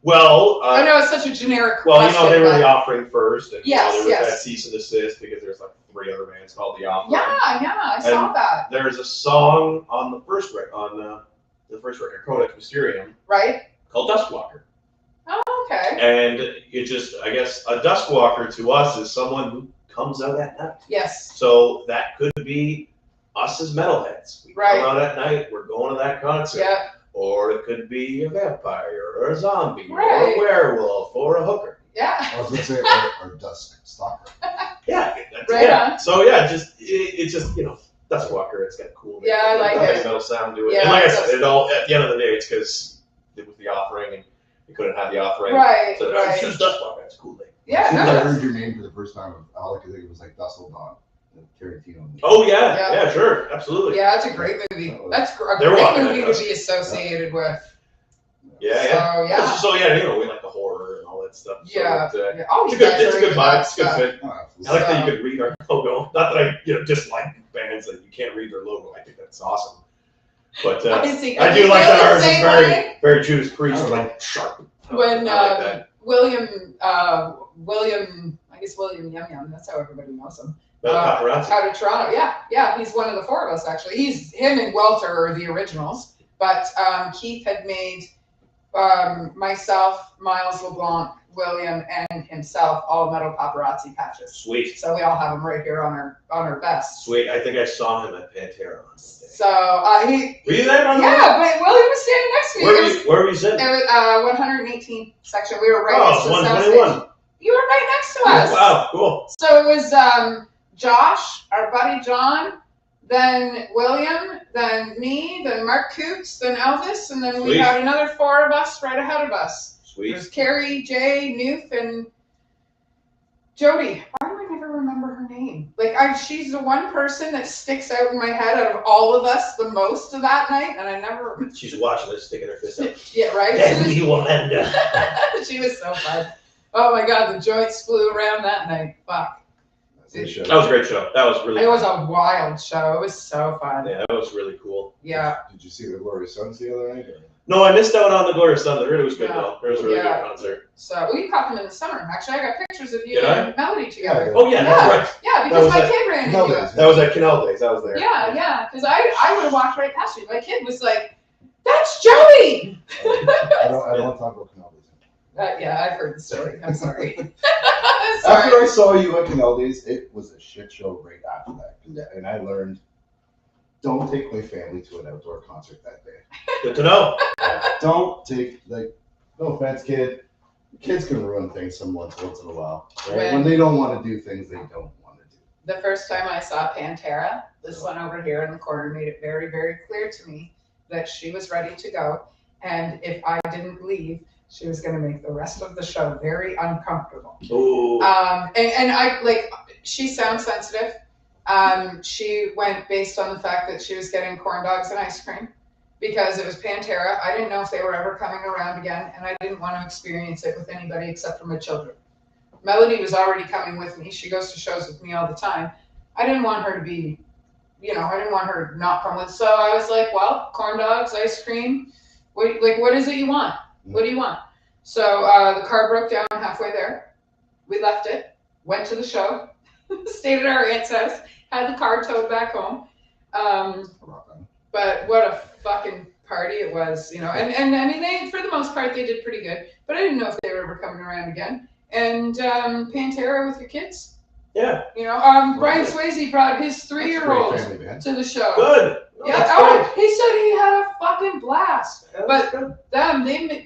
Well, I know it's such a generic well, question. they were The Offering first, and Yes, there was that cease and desist because there's like 3 other bands called The Offering. I saw that. There's a song on the first record, Codex Mysterium, right? called Duskwalker. Oh, okay. And it just, I guess, a Duskwalker to us is someone who comes out at night. Yes. So that could be us as metalheads. We Right. come out at night, we're going to that concert. Yeah. Or it could be a vampire, or a zombie, or Right. a werewolf, or a hooker. Yeah. I was going to say, or Dusk Stalker. Yeah, that's Right on. So yeah, it's just Duskwalker. It's got a cool Yeah, I like heavy it. metal sound to it. Yeah, and like I it said, does. it all at the end of the day, it's because it was The Offering, and you couldn't have The Offering. Right. So Right. it's just Duskwalker. It's a cool name. Yeah. As soon as No, I that's- heard your name for the first time, all I could think it was like Dustle Dawn, Tarantino. Oh yeah, Yeah. yeah, sure, absolutely. Yeah, it's a great movie. That's a They're great walking movie at to us. be associated with. Yeah, yeah. So yeah. So we like the horror and all that stuff. So Yeah. It, Yeah. Oh, it's a you good, guys it's are a good into vibe. that It's a good stuff. fit. Oh, I absolutely. like that you could read our logo. Not that I dislike bands that you can't read their logo. I think that's awesome. But I do like that ours is very, very Judas Priest, Oh. like sharp. When I like that. William, I guess William Yum Yum, that's how everybody knows him. Metal Paparazzi. Out of Toronto, yeah, he's one of the 4 of us actually. Him and Welter are the originals, but Keith had made myself, Miles LeBlanc, William, and himself all Metal Paparazzi patches. Sweet. So we all have them right here on our vests. Sweet. I think I saw him at Pantera on Sunday. So he. Were you there on Yeah, but William was standing next to me. Where were you sitting? It was 118 section. We were right next to the sound 121. stage. You were right next to us. Wow, cool. So it was Josh, our buddy John, then William, then me, then Mark Coots, then Elvis, and then we Sweet. had another 4 of us right ahead of us. Sweet. There's Carrie, Jay, Noof, and Jody. Why do I never remember her name? She's the one person that sticks out in my head out of all of us the most of that night, and I never. She's watching this, sticking her fist up. Yeah, right. Deadly Wanda. She was so fun. Oh my God, the joints flew around that night. Fuck. That's a show. That was a great show. That was really It was a wild show. It was so fun. Yeah, that was really cool. Yeah. Did you see the Glorious Sons the other night? Or? No, I missed out on the Glorious Thunder. It was good Yeah. though. It was a really Yeah. good concert. So we caught them in the summer. Actually, I got pictures of you Did I? and Melody together. Oh yeah, that's right. Yeah, because was my at kid ran into Canal us. Days. That was at Canal Days. I was there. Yeah, because I would have walked right past you. My kid was like, "That's Joey." I don't want to talk about Canal Days. Yeah, I've heard the story. I'm sorry. After sorry. I saw you at Canal Days, it was a shit show right after that. And I learned, don't take my family to an outdoor concert that day. Good to know. Don't take, like, no offense, kid. Kids can ruin things once in a while. Right? When they don't want to do things they don't want to do. The first time I saw Pantera, this one over here in the corner made it very, very clear to me that she was ready to go. And if I didn't leave, she was going to make the rest of the show very uncomfortable. Ooh. And I, like, she's sound sensitive. She went based on the fact that she was getting corn dogs and ice cream because it was Pantera. I didn't know if they were ever coming around again, and I didn't want to experience it with anybody except for my children. Melody was already coming with me. She goes to shows with me all the time. I didn't want her to be, I didn't want her not come with. So I was like, well, corn dogs, ice cream. What is it you want? What do you want? So the car broke down halfway there. We left it, went to the show, stayed at our aunt's house, had the car towed back home. But what a fucking party it was, And I mean, they, for the most part, they did pretty good. But I didn't know if they were ever coming around again. And Pantera with your kids. Yeah. Brian Swayze brought his 3-year-old to the show. Good. Yeah. That's He said he had a fucking blast. great. But Good.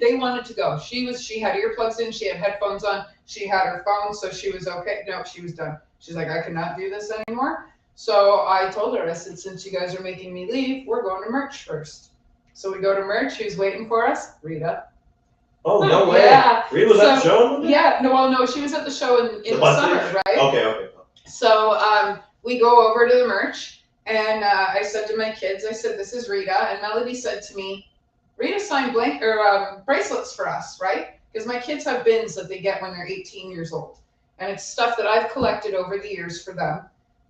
they wanted to go. She had earplugs in. She had headphones on. She had her phone, so she was okay. No, she was done. She's like, I cannot do this anymore. So I told her, I said, since you guys are making me leave, we're going to merch first. So we go to merch. Who's waiting for us? Rita. Oh, no way. Yeah. Rita was at the show? Yeah. No, she was at the show in the summer, right? Okay. So we go over to the merch, and I said to my kids, I said, this is Rita. And Melody said to me, Rita signed bracelets for us, right? Because my kids have bins that they get when they're 18 years old. And it's stuff that I've collected over the years for them.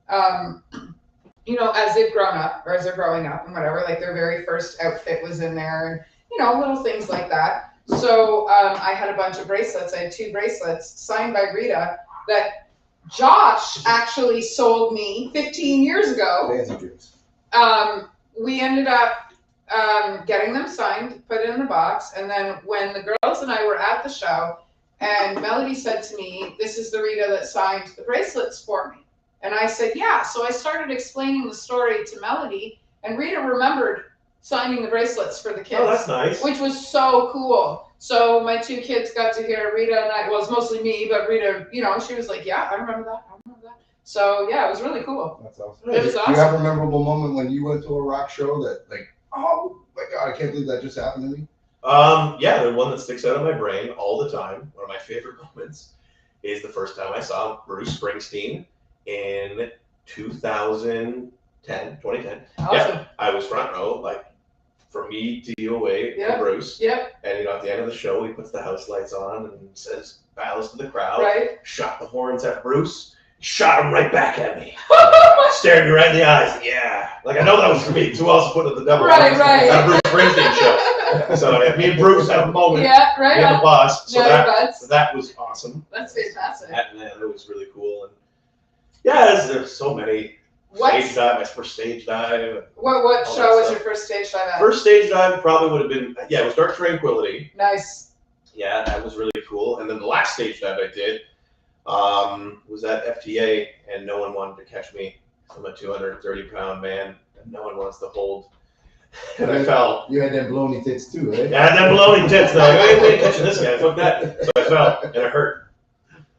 As they've grown up, or as they're growing up and whatever, like their very first outfit was in there, and, little things like that. So I had a bunch of bracelets. I had 2 bracelets signed by Rita that Josh actually sold me 15 years ago. We ended up getting them signed, put it in the box, and then when the girls and I were at the show, and Melody said to me, this is the Rita that signed the bracelets for me. And I said, yeah. So I started explaining the story to Melody, and Rita remembered signing the bracelets for the kids. Oh, that's nice. Which was so cool. So my 2 kids got to hear Rita, and it was mostly me, but Rita, she was like, yeah, I remember that. So yeah, it was really cool. That's awesome. It was awesome. Do you have a memorable moment when you went to a rock show that, like, oh my God, I can't believe that just happened to me? Yeah, the one that sticks out of my brain all the time, one of my favorite moments, is the first time I saw Bruce Springsteen in 2010. Awesome. Yeah, I was front row, like, from me to you away from Bruce. Yep. And, at the end of the show, he puts the house lights on and says, bows to the crowd. Right. Shot the horns at Bruce. Shot him right back at me. Stared me right in the eyes. Yeah. Like, I know that was for me. Who else put it the double? Right. At a Bruce Springsteen show. So me and Bruce had a moment. Yeah, right. We had a boss. So Yeah, that was awesome. That's fantastic. That was really cool. And yeah, there's so many. Stage dive, my first stage dive. What show was your first stage dive at? First stage dive probably would have been, it was Dark Tranquility. Nice. Yeah, that was really cool. And then the last stage dive I did was at FTA, and no one wanted to catch me. I'm a 230-pound man, and no one wants to hold. And I fell. You had them baloney tits too, right? Yeah, I had them baloney tits though. I ain't catching this guy. Fuck that. So I fell, and it hurt.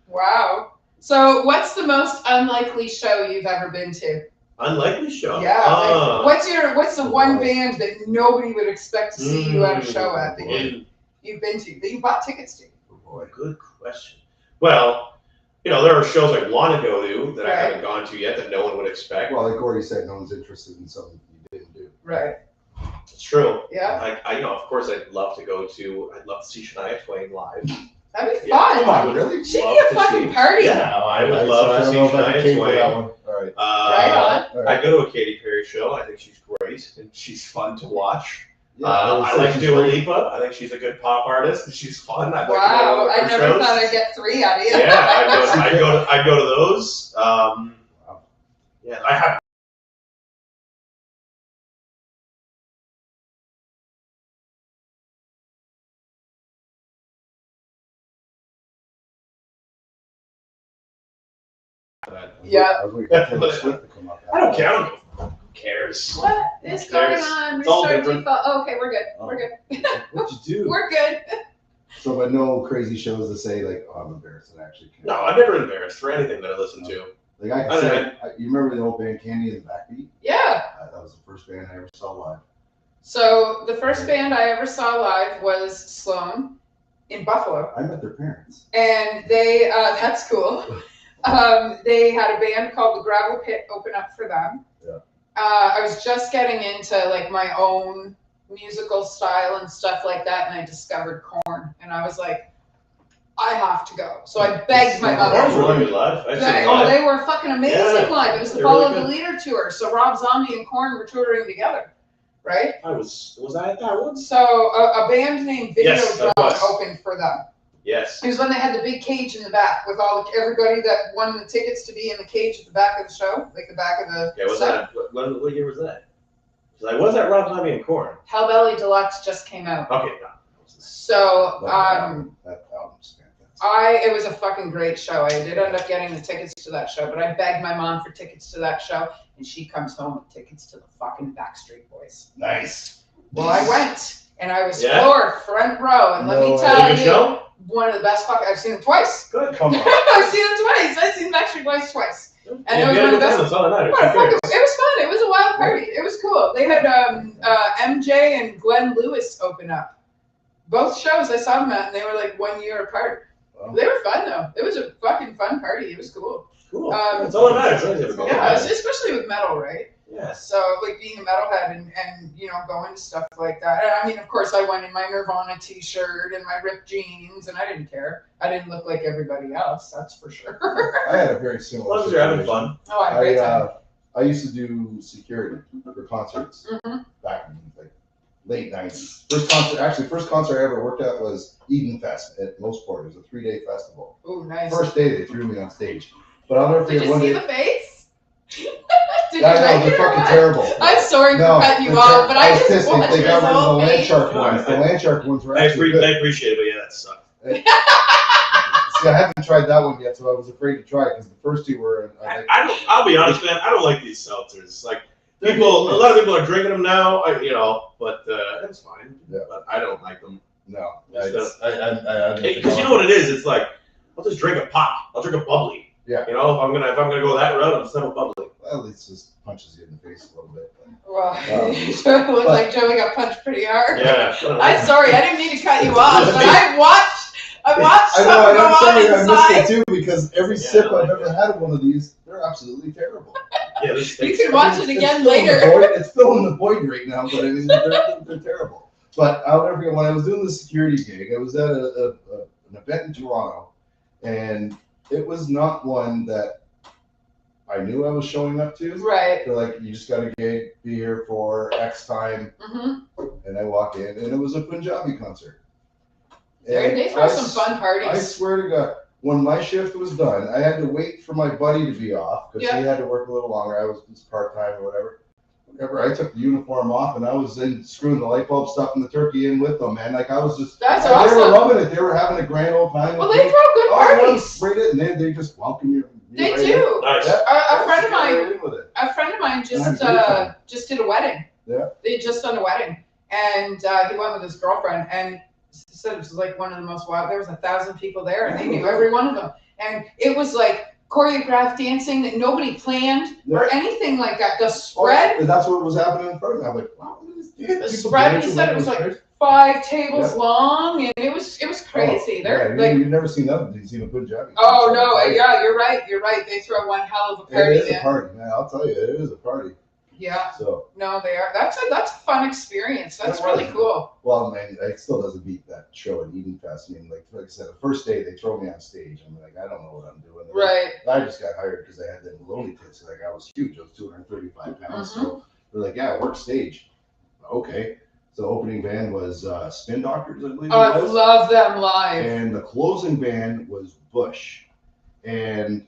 Wow. So what's the most unlikely show you've ever been to? Unlikely show? Yeah. What's the one band that nobody would expect to see you at a show at that you've been to, that you bought tickets to? Boy, good question. Well, there are shows I want to go to that I haven't gone to yet that no one would expect. Well, like Gordy said, no one's interested in something you didn't do. Right. It's true. Yeah. Of course, I'd love to see Shania Twain live. That'd be fun. Come on, really? She'd be a fucking party. Yeah, I would love to see Shania Twain. All right. Right on. I go to a Katy Perry show. I think she's great and she's fun to watch. I like Dua Lipa. I think she's a good pop artist. She's fun. I'd like to go to Wow, one of I her never shows. thought I'd get 3 out of you. Yeah, I'd go to those. Yeah, I have. Yeah. I was waiting for Taylor Swift to come up. I don't care. Who cares? What is going There's- on? it's all Restart different. default. Oh, okay, we're good. Oh. We're good. What'd you do? We're good. So, but no crazy shows to say like, oh, I'm embarrassed. I actually can't. No, I'm never embarrassed for anything that I listen to. Like I can say, you remember the old band Candy and the Backbeat? Yeah. That was the first band I ever saw live. So the first band I ever saw live was Sloan in Buffalo. I met their parents. And they, that's cool. They had a band called the Gravel Pit open up for them. Yeah. I was just getting into like my own musical style and stuff like that, and I discovered Korn, and I was like, I have to go. So I begged my That was mother. really good live. I've seen it Oh, live. they were fucking amazing Yeah, live. It was the they're Follow really the Leader tour. So Rob Zombie and Korn were touring together, right? Was I at that one? So a band named Video Yes, I Drum was. opened for them. Yes. It was when they had the big cage in the back with everybody that won the tickets to be in the cage at the back of the show, like the back of the Okay, was set. that what year was that? Because I was at Rob Zombie and Korn. Hellbelly Deluxe just came out. Okay, no. So That album's fantastic. it was a fucking great show. I did end up getting the tickets to that show, but I begged my mom for tickets to that show, and she comes home with tickets to the fucking Backstreet Boys. Nice. Well, I went, and I was Yeah? front row, and let me No, tell Was it a good you, show? one of the best fucking. I've seen them twice. Good. Come on. I've seen them twice. I've seen Backstreet Boys twice. And it was one of the best- That's all that matters. Well, Who fuck, cares? it was fun. It was a wild party. It was cool. They had MJ and Glenn Lewis open up. Both shows I saw them at, and they were like 1 year apart. Wow. They were fun though. It was a fucking fun party. It was cool. Cool. That's all that matters. Right? Yeah, especially with metal, right? Yes. So like being a metalhead and you know going to stuff like that. I mean, of course, I went in my Nirvana T-shirt and my ripped jeans, and I didn't care. I didn't look like everybody else. That's for sure. I had a very As similar. long as you're having situation. fun. Oh, I had a great time. I used to do security for concerts Mhm. back in like late '90s. First concert I ever worked at was Eden Fest at Mossport. It was a 3-day festival. Oh, nice. First day they threw me on stage, but I'll never Did forget you one see day. the face? Did you I know, like they're it or fucking what? terrible. I'm sorry No, for cutting you they're off, but I was just pissed. watched They his got rid of the whole land face. shark ones. The land shark ones were I actually good. appreciate it, but yeah, that sucked. See, I haven't tried that one yet, so I was afraid to try it because the first two were. I'll be honest, man. I don't like these seltzers. Like a lot of people are drinking them now. But that's fine. Yeah. But I don't like them No, Because because you know what it is. It's like I'll just drink a pop. I'll drink a bubbly. Yeah. You know, if I'm gonna go that route, I'm just have a bubbly. Well, it just punches you in the face a little bit. Well, it looked like Joey got punched pretty hard. Yeah. I'm sorry, I didn't mean to cut you off, but I watched I something know, and go I'm on sorry I inside. missed it too because every Yeah, sip I've like ever had of one of these, they're absolutely terrible. Yeah, this You stinks. can watch it again It's filling the later. void- It's filling the void right now, but I mean, they're terrible. But I'll never forget when I was doing the security gig, I was at an event in Toronto, and it was not one that I knew I was showing up to. Right. They're like, you just got a gig, be here for X time, Mm-hmm. and I walk in, and it was a Punjabi concert. They And throw some fun I parties. swear to God, when my shift was done, I had to wait for my buddy to be off because Yeah. he had to work a little longer. I was just part-time or whatever. I took the uniform off and I was in screwing the light bulb stuff and the turkey in with them, man. Like I was just, That's they were awesome. loving it. They were having a grand old time. Well, with they me. throw good Oh, yeah, parties. right in, and they just welcome you. They right in. do. Nice. Yeah. A friend of mine Right in with it. just And I'm grateful. just did a wedding. Yeah. They had just done a wedding, and he went with his girlfriend, and he said it was like one of the most wild. There was 1,000 people there, and they knew every one of them, and it was like choreographed dancing that nobody planned or anything like that. The spread, Oh, that's what was happening in front of me. I'm like, wow, what is this? the People spread. He dancing said it was crazy. like 5 tables Yeah. long, and it was crazy. Oh, They're yeah, like, you've never seen that. You've seen a Punjabi. oh no, yeah, you're right. They throw one hell of a party. It is a Man. party, man. I'll tell you, it is a party. Yeah, So, no, they are. That's a fun experience. That's It really was. cool. well, man, it still doesn't beat that show at Eden Fest. I mean, like I said, the first day they throw me on stage. I'm like, I don't know what I'm doing. Right. I just got hired because I had them lonely tits. Like I was huge. I was 235 pounds. Mm-hmm. So they're like, yeah, work stage. Okay. So the opening band was Spin Doctors, I believe Oh, I it was. love them live. And the closing band was Bush. And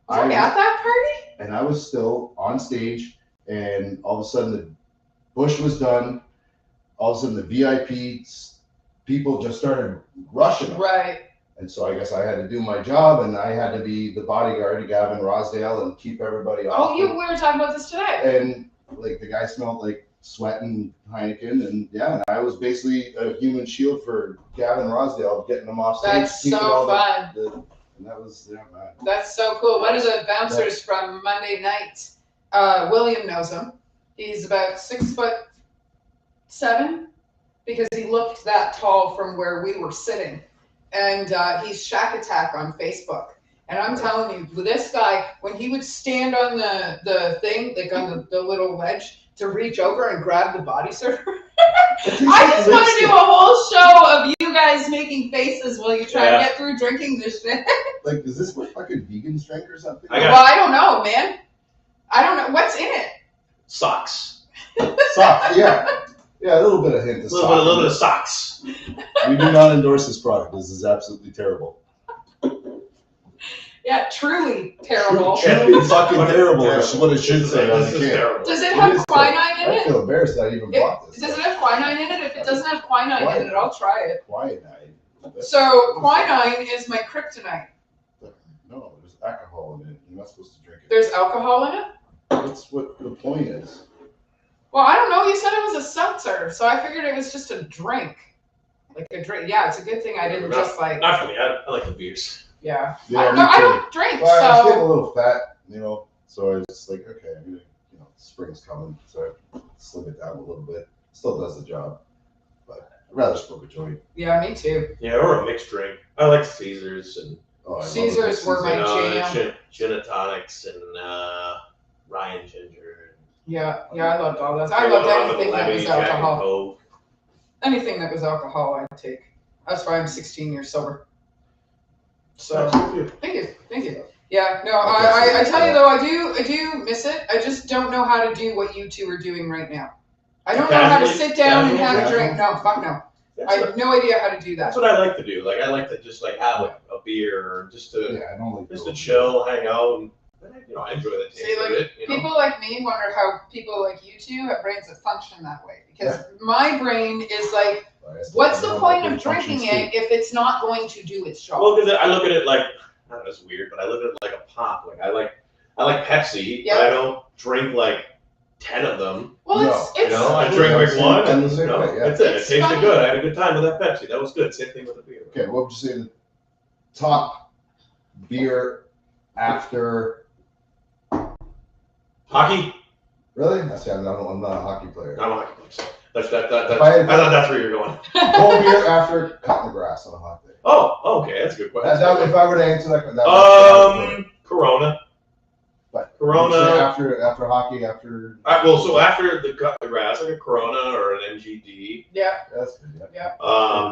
Was I at that party? and I was still on stage, and all of a sudden the Bush was done. All of a sudden the VIP people just started rushing them. Right. And so I guess I had to do my job, and I had to be the bodyguard to Gavin Rosdale and keep everybody off. Oh, we were talking about this today. And like the guy smelled like sweat and Heineken, and yeah, and I was basically a human shield for Gavin Rosdale, getting them off stage. That's so fun. And that was, yeah, man. That's so cool. One of the bouncers from Monday night, William knows him. He's about 6'7", because he looked that tall from where we were sitting. And he's Shack Attack on Facebook. And I'm telling you, this guy, when he would stand on the thing, like on the little ledge, to reach over and grab the body surfer. I just want to do a whole show of you guys making faces while you try to get through drinking this shit. Like, is this what fucking vegans drink or something? Well, I don't know, man. I don't know. What's in it? Socks. Socks, yeah. Yeah, a little bit of hint of A little bit of socks. We do not endorse this product. This is absolutely terrible. Yeah, truly terrible. Truly fucking terrible is what it should say on the This is can. terrible. Does it have quinine in I it? feel embarrassed that I even bought this. Does it have quinine in it? If it doesn't have quinine in it, I'll try it. Quinine? So quinine is my kryptonite. No, there's alcohol in it. You're not supposed to drink it. There's alcohol in it? That's what the point is. Well, I don't know. You said it was a seltzer, so I figured it was just a drink. Like a drink. Yeah, it's a good thing I didn't just like. Not for me. I like the beers. Yeah. Yeah, I me too. don't drink, Well, I was getting a so. little fat, so I was just like, okay, I'm gonna, spring's coming, so I slim it down a little bit. Still does the job, but I'd rather smoke a joint. Yeah, me too. Yeah, or a mixed drink. I like Caesars and Oh, I love Caesars it. were my jam. gin and tonics and Ryan Ginger. Yeah, I loved all those. I loved anything that was alcohol. Coke. Anything that was alcohol, I'd take. That's why I'm 16 years sober. So, thank you. Yeah, no, I tell you though, I do miss it. I just don't know how to do what you two are doing right now. I don't know how to sit down and have a drink. No, fuck no. I have no idea how to do that. That's what I like to do. Like I like to just like have a beer or just to Yeah, I don't like just to chill, hang out, and I enjoy the taste See, like, of it. people like me wonder how people like you two have brains that function that way. Because my brain is like, what's the point of drinking it if it's not going to do its job? Well, because I look at it like, I don't know, it's weird, but I look at it like a pop. Like I like Pepsi, but I don't drink like 10 of them. Well, it's I drink like one, and that's it. It tasted funny. good. I had a good time with that Pepsi. That was good. Same thing with the beer. Okay, what would you say the top beer after Hockey? Really? I say I'm not a hockey player. I'm a hockey player. So I thought that's where you're going. Cold beer after cutting the grass on a hot day. Oh, okay, that's a good question. If I were to answer that, Corona. But Corona. After hockey, after. So after the cut the grass, like a Corona or an MGD. Yeah. That's good. Yeah.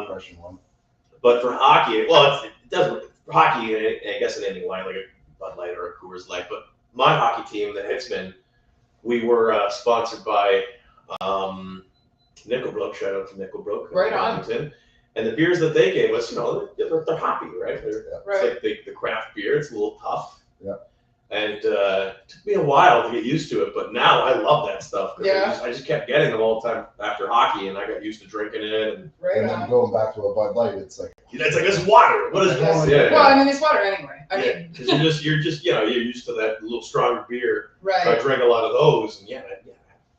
Question one. But for hockey, well, it doesn't. For hockey, I guess in any line, like a Bud Light or a Coors Light. But my hockey team, the Hitsmen, we were sponsored by Nickelbrook. Shout out to Nickelbrook. Right on. Washington. And the beers that they gave us, they're hoppy, right? It's like the craft beer. It's a little tough. Yeah. And it took me a while to get used to it, but now I love that stuff. Yeah. I just kept getting them all the time after hockey, and I got used to drinking it. And then going back to a Bud Light, it's like it's water. What is this? Well, I mean, it's water anyway. I mean, because you're just you're used to that little stronger beer. Right. So I drank a lot of those, and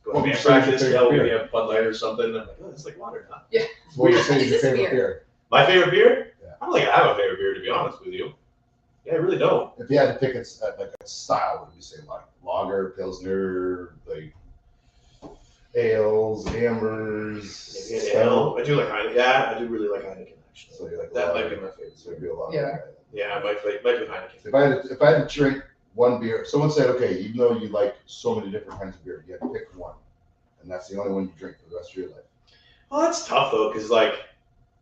go to band practice. We beer? have Bud Light or something. And I'm like, it's like water, huh? Yeah. What do you say is your Is this favorite beer? beer? My favorite beer? Yeah. I don't think I have a favorite beer, to be honest with you. Yeah, I really don't. If you had to pick a style, what would you say? Like lager, pilsner, like ales, hammers. Maybe an ale. I do like Heineken. Yeah, I do really like Heineken, actually. So you like That lager. might be my favorite. So it'd be a lager. Yeah. Yeah, it might be Heineken. If I had to drink one beer, someone said, okay, even though you like so many different kinds of beer, you have to pick one, and that's the only one you drink for the rest of your life. Well, that's tough though, because like,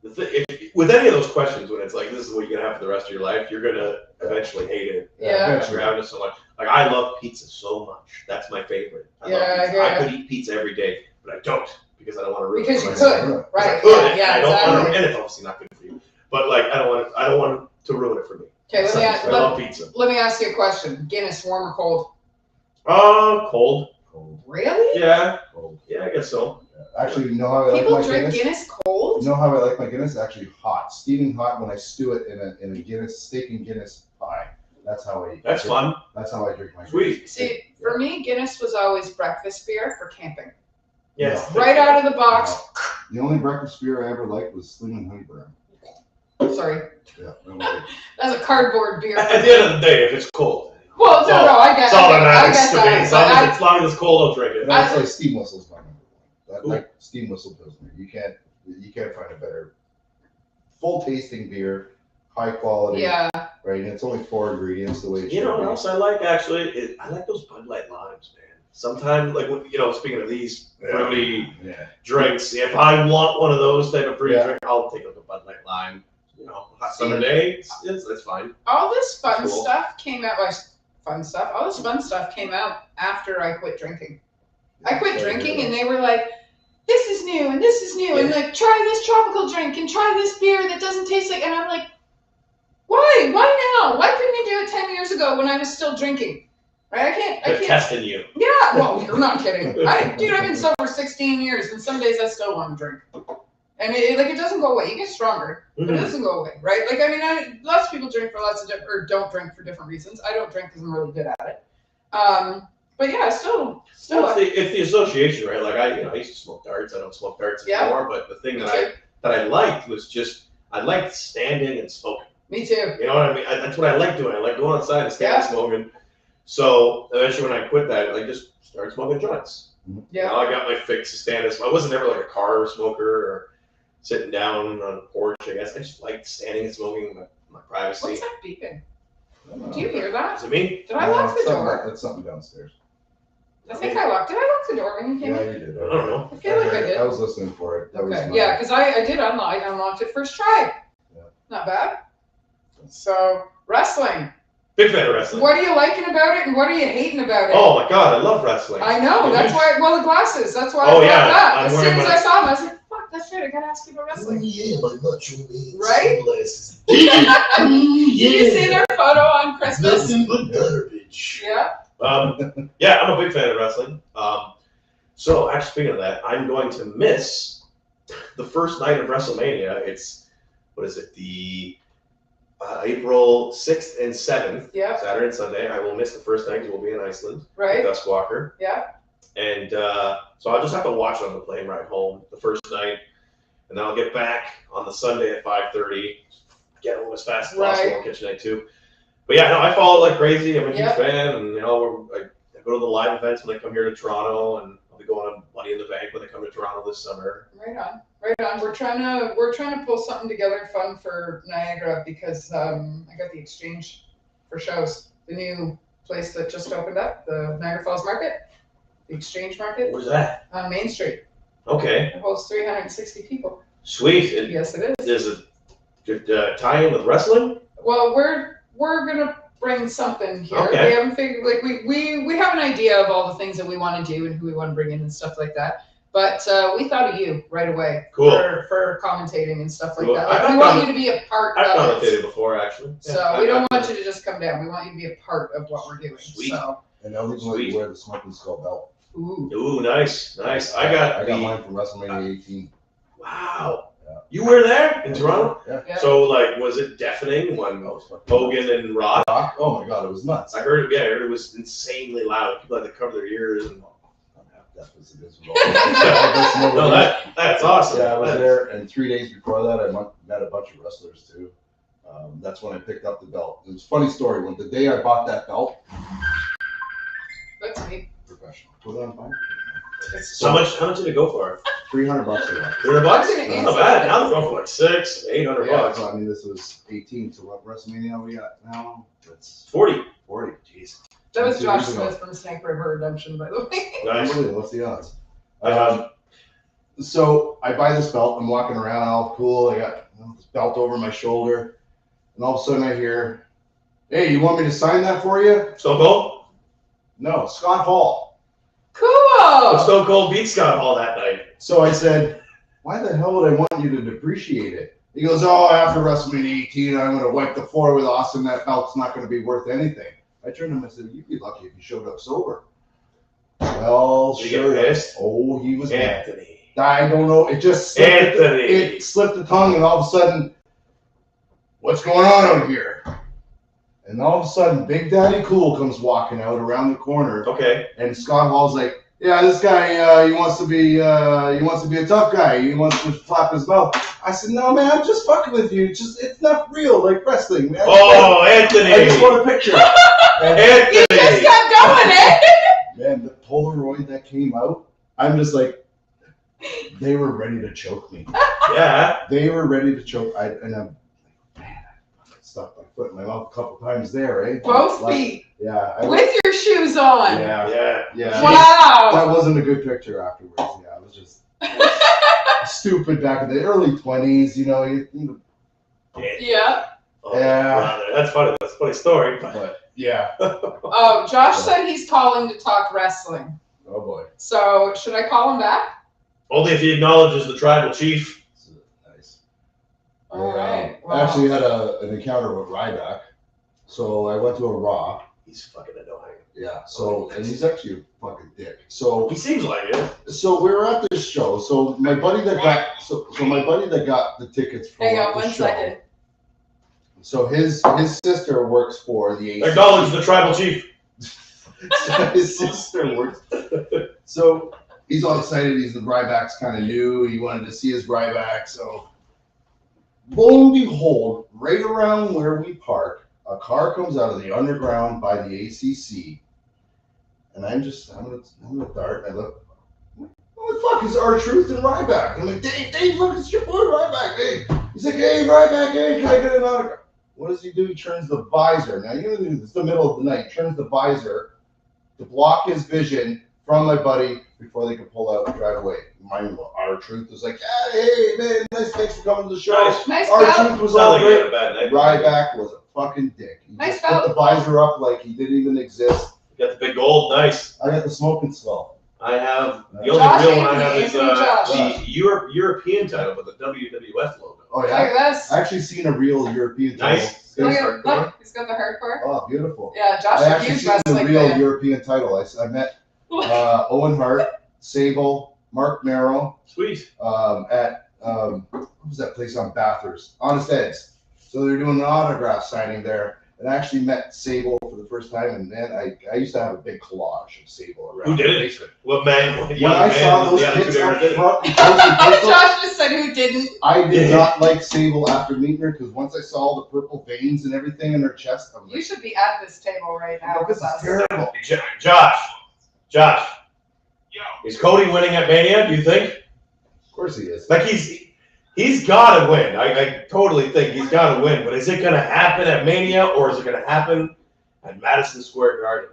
with any of those questions, when it's like this is what you're gonna have for the rest of your life, you're gonna eventually hate it. Yeah. After having it so much. Like I love pizza so much. That's my favorite. I love pizza. I could eat pizza every day, but I don't because I don't want to ruin Because it you for myself. could, I right? could, Yeah, and I don't want exactly. to, and it's obviously not good for you. But like, I don't want to ruin it for me. Okay, I love pizza. let me ask you a question. Guinness, warm or cold? Cold. Cold. Really? Yeah. Cold. Yeah, I guess so. Actually, you know how I like People my drink Guinness? Guinness cold? You know how I like my Guinness? Actually hot. Steaming hot when I stew it in a Guinness, steak and Guinness pie. That's how I eat. That's fun. That's how I drink my Sweet. Guinness. See, for me, Guinness was always breakfast beer for camping. Yes. Right out of the box. The only breakfast beer I ever liked was Slim and Honeyburn. Sorry, Yeah, that was it. that's a cardboard beer. At the end of the day, if it's cold. Well, no, I get It's all that I matters get to me. that. But As long as it's cold, I'll drink it. And I'd say Steam Whistle's my number one. That, Cool. like Steam Whistle Pilsner. You can't find a better full tasting beer, high quality. yeah, Right, and it's only 4 ingredients the way it You should know what be. else I like actually? I like those Bud Light limes, man. Sometimes, like speaking of these Yeah. fruity Yeah. drinks, if I want one of those type of fruity Yeah. drink, I'll take like a Bud Light lime. Hot summer day, it's fine. all this fun Cool. stuff came out. All this fun stuff came out after I quit drinking. I quit drinking, and they were like, "This is new, and this is new, and like try this tropical drink, and try this beer that doesn't taste like." And I'm like, "Why? Why now? Why couldn't you do it 10 years ago when I was still drinking?" Right? I They're can't. testing you. Yeah. Well, you're not kidding. I've been sober 16 years, and some days I still want to drink. And it doesn't go away. You get stronger, but it Mhm. doesn't go away, right? Like, I mean, lots of people drink for lots of different, or don't drink for different reasons. I don't drink because I'm really good at it. But yeah, still. Well, it's the association, right? Like I used to smoke darts. I don't smoke darts Yeah. anymore. But the thing Me that I liked was just I liked standing and smoking. Me too. You know what I mean? That's what I like doing. I like going outside and standing and smoking. So eventually, when I quit that, I just started smoking joints. Yeah. I got my fix to stand. I wasn't ever like a car smoker or sitting down on a porch. I guess I just liked standing and smoking my privacy. What's that beeping? Do you hear that? Is it me? Did I lock the door? That's something downstairs. I think I locked. Did I lock the door when you came Yeah, in? you did. I don't know. I feel like I did. I was listening for it. That was Okay. my- Yeah, because I did unlock. I unlocked it first try. Yeah. Not bad. So wrestling. Big fan of wrestling. What are you liking about it, and what are you hating about it? Oh my god, I love wrestling. I know. Yeah. That's why. Well, the glasses. That's why. Oh, I brought yeah, that. I'm As wearing soon as my- I saw them, I was like, "Fuck, that's right. I gotta ask you about wrestling." yeah, my macho man Right? sunglasses. Did you see their photo on Christmas? Nothing but garbage. Yeah. Yeah, I'm a big fan of wrestling. So actually, speaking of that, I'm going to miss the first night of WrestleMania. It's the April 6th and 7th, Yeah. Saturday and Sunday. I will miss the first night because we'll be in Iceland with Right. Dusk Walker. Yeah. And so I'll just have to watch it on the plane ride home the first night, and then I'll get back on the Sunday at 5:30. Get home as fast as possible and catch night 2. But yeah, no, I follow it like crazy. I'm a huge Yep. fan, and I go to the live events when they come here to Toronto, and I'll be going on Money in the Bank when they come to Toronto this summer. Right on. Right on. We're trying to pull something together fun for Niagara because I got the exchange for shows. The new place that just opened up, the Niagara Falls Market, the Exchange Market Where's that? on Main Street. Okay, It holds 360 people. sweet. Yes, it is. There's a good tie-in with wrestling. Well, we're gonna bring something here. Okay. We haven't figured we have an idea of all the things that we want to do and who we want to bring in and stuff like that. But we thought of you right away Cool. for commentating and stuff like Cool. that. Like, I've we want you to be a part I've of it. commentated before, actually. So we don't want you to just come down. We want you to be a part of what we're doing. Sweet. So, And I'll even let Sweet. you wear the Smoking Skull belt. ooh. Ooh, nice. I got got mine from WrestleMania 18. Wow. Yeah. You were there in Toronto? Yeah. So, like, was it deafening when That was fucking Hogan and Rock? nuts. Oh my god, it was nuts. I heard it was insanely loud. People had to cover their ears. And I'm half deaf as it is with all that. no, that's awesome. Yeah, I was there, and 3 days before that, I met a bunch of wrestlers too. That's when I picked up the belt. It was a funny story. When the day I bought that belt, That's neat. professional. Put it on fine. It's How much did it go for? $300 a month. $300 bucks? I'm gonna Not bad. Now they're going for like $600-800 Yeah, bucks. so, I mean, this was 18. So what WrestleMania we got now? That's 40. 40. Jeez. That was 2 Josh years ago. Smith from Snake River Redemption, by the way. Nice. Unbelievable. What's the odds? Um, So I buy this belt. I'm walking around all cool. I got this belt over my shoulder, and all of a sudden I hear, "Hey, you want me to sign that for you?" Stone Cold? No, Scott Hall. Cool. Stone Cold beat Scott Hall that night. So I said, why the hell would I want you to depreciate it? He goes, oh, after WrestleMania 18, I'm going to wipe the floor with Austin. That belt's not going to be worth anything. I turned to him and said, you'd be lucky if you showed up sober. Well, Did he sure. get pissed? Oh, he was mad. Anthony. I don't know. It just slipped. Anthony. It slipped the tongue, and all of a sudden, what's going on out here? And all of a sudden, Big Daddy Cool comes walking out around the corner, Okay. and Scott Hall's like, "Yeah, this guy, he wants to be a tough guy. He wants to flap his mouth." I said, "No, man, I'm just fucking with you. It's not real like wrestling, man. Oh, Anthony. I just want a picture." And, You just Anthony. got going, eh? man, the Polaroid that came out, I'm just like, they were ready to choke me. Yeah. They were ready to choke. I'm like, man, I stuck my foot in my mouth a couple times there, eh? Both Like, feet Yeah. with your shoes on. Yeah. Yeah. Yeah. Wow. That wasn't a good picture afterwards. Yeah, it was just stupid back in the early 20s, you know. Yeah. Oh, Yeah. brother. That's funny. That's a funny story. But yeah. Oh, Josh said he's calling to talk wrestling. Oh boy. So should I call him back? Only if he acknowledges the tribal chief. Nice. All right. I actually had an encounter with Ryback. So I went to a Raw. He's fucking annoying. Yeah. So, and he's actually a fucking dick. So He seems like it. So we were at this show. So my buddy that got the tickets for Hang on the 1 show. second. So his sister works for the ACC. Acknowledge the tribal chief. His sister works. So he's all excited. He's the Ryback's kind of new. He wanted to see his Ryback. So lo and behold, right around where we park, a car comes out of the underground by the ACC, and I'm gonna dart. And I look. What the fuck is R-Truth and Ryback? I'm like, Dave, look, it's your boy Ryback. Hey. He's like, hey, Ryback, hey, can I get an autograph? What does he do? He turns the visor. Now, you know, it's the middle of the night. He turns the visor to block his vision from my buddy before they could pull out and drive away. Mind you, R-Truth was like, hey, man, thanks for coming to the show. Nice. Nice belt. R-Truth was Sound all like you had great. a bad night. Ryback was a fucking dick. He Nice just put belt. the visor up like he didn't even exist. You got the big gold. Nice. I got the smoking skull. I have the only Josh real one I have Anthony, is Anthony the European title with the WWF logo. Oh, Look yeah. at this. I actually seen a real European title. Nice. Look, Good at, start. look, he's got the hardcore. Oh, beautiful. Yeah, Josh I actually reviews seen the wrestling real there. European title. I met Owen Hart, Sable, Mark Merrill Sweet. at what was that place on Bathurst? Honest Ed's. So they're doing an autograph signing there. And I actually met Sable for the first time, and then I used to have a big collage of Sable around. Who did the it? basement. What man? What When young I man saw in those the Attitude kids Era up did it? front, in closing pencil, Josh just said who didn't. I did not like Sable after meeting her because once I saw all the purple veins and everything in her chest, I was You like, should be at this table right now this with is us. terrible. Josh. Is Cody winning at Mania? Do you think? Of course he is. Like he's got to win. I totally think he's got to win. But is it going to happen at Mania or is it going to happen at Madison Square Garden?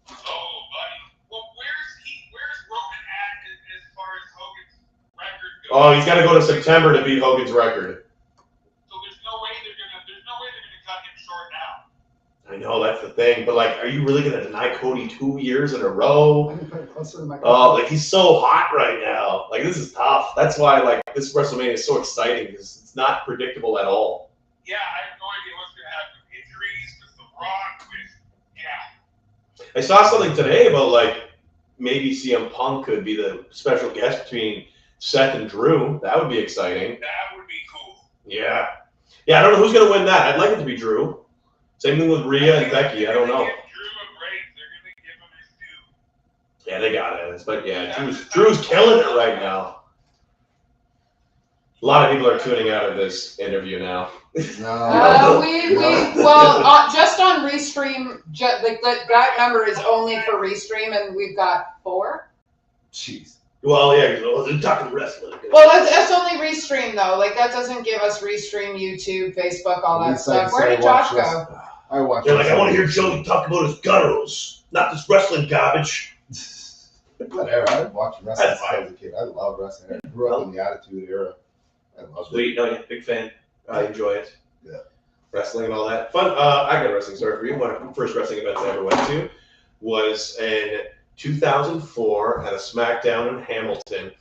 Oh, buddy. Well, where's Roman at as far as Hogan's record goes? Oh, he's got to go to September to beat Hogan's record. So there's no way they're gonna cut him short now. I know that's the thing, but like, are you really going to deny Cody 2 years in a row? I'm putting closer to my Oh, like he's so hot right now. Like this is tough. That's why like this WrestleMania is so exciting because it's not predictable at all. Yeah, I have no idea what's gonna happen with injuries, with The Rock, with I saw something today about like maybe CM Punk could be the special guest between Seth and Drew. That would be exciting. that would be cool. Yeah. Yeah, I don't know who's going to win that. I'd like it to be Drew. Same thing with Rhea and Becky. I don't know. They're gonna give Drew a break. They're gonna give him his due. Yeah, they got it. But yeah, Drew's killing it right now. A lot of people are tuning out of this interview now. No. Just on Restream, like that number is only for Restream, and we've got 4. Jeez. Well, yeah, because they're talking wrestling. Well, that's only Restream though. Like that doesn't give us Restream, YouTube, Facebook, all At that least I can stuff. Where say did I watch Josh this. go? I watch. They're like, I want to hear Joey talk about his gutturals, not this wrestling garbage. Whatever. I watched wrestling That's fine. as a kid. I love wrestling. I grew up in the Attitude Era. I love it. Sweet, no, yeah, big fan. I enjoy it. Yeah. Wrestling and all that. Fun. I got a wrestling story for you. One of the first wrestling events I ever went to was in 2004 at a SmackDown in Hamilton,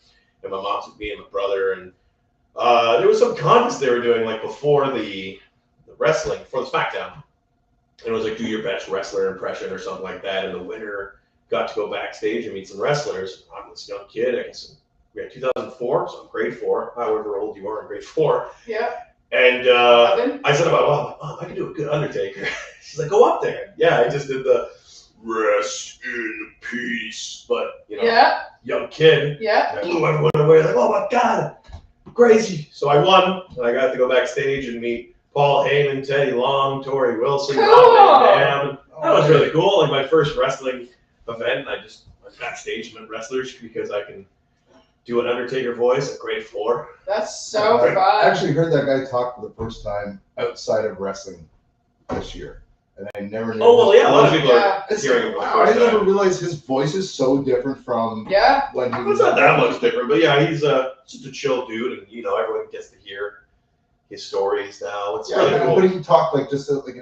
and my mom took me and my brother, and there was some contest they were doing like before the wrestling, for the SmackDown. And it was like, do your best wrestler impression or something like that, and the winner got to go backstage and meet some wrestlers. I'm this young kid, I guess we had 2004, so I'm grade 4, however old you are in grade 4. Yeah. And 11. I said to my mom, I can do a good Undertaker. She's like, go up there. Yeah, I just did the rest in peace, but Yeah. young kid. Yeah. I blew everyone away, like, oh my God, crazy. So I won, and I got to go backstage and meet Paul Heyman, Teddy Long, Tori Wilson, Cool. Rob Van Dam. That was really cool. Like my first wrestling event, I just went backstage and met wrestlers because I can do an Undertaker voice at grade 4. That's so I fun. actually heard that guy talk for the first time outside of wrestling this year, and I never knew. Oh, well, yeah, a lot of people Yeah. are hearing it for the Wow, I first never time. realized his voice is so different from Yeah. when he It's was. not that much different, but yeah, he's just a chill dude, and everyone gets to hear his stories now. It's Yeah, really cool. but he talked like just like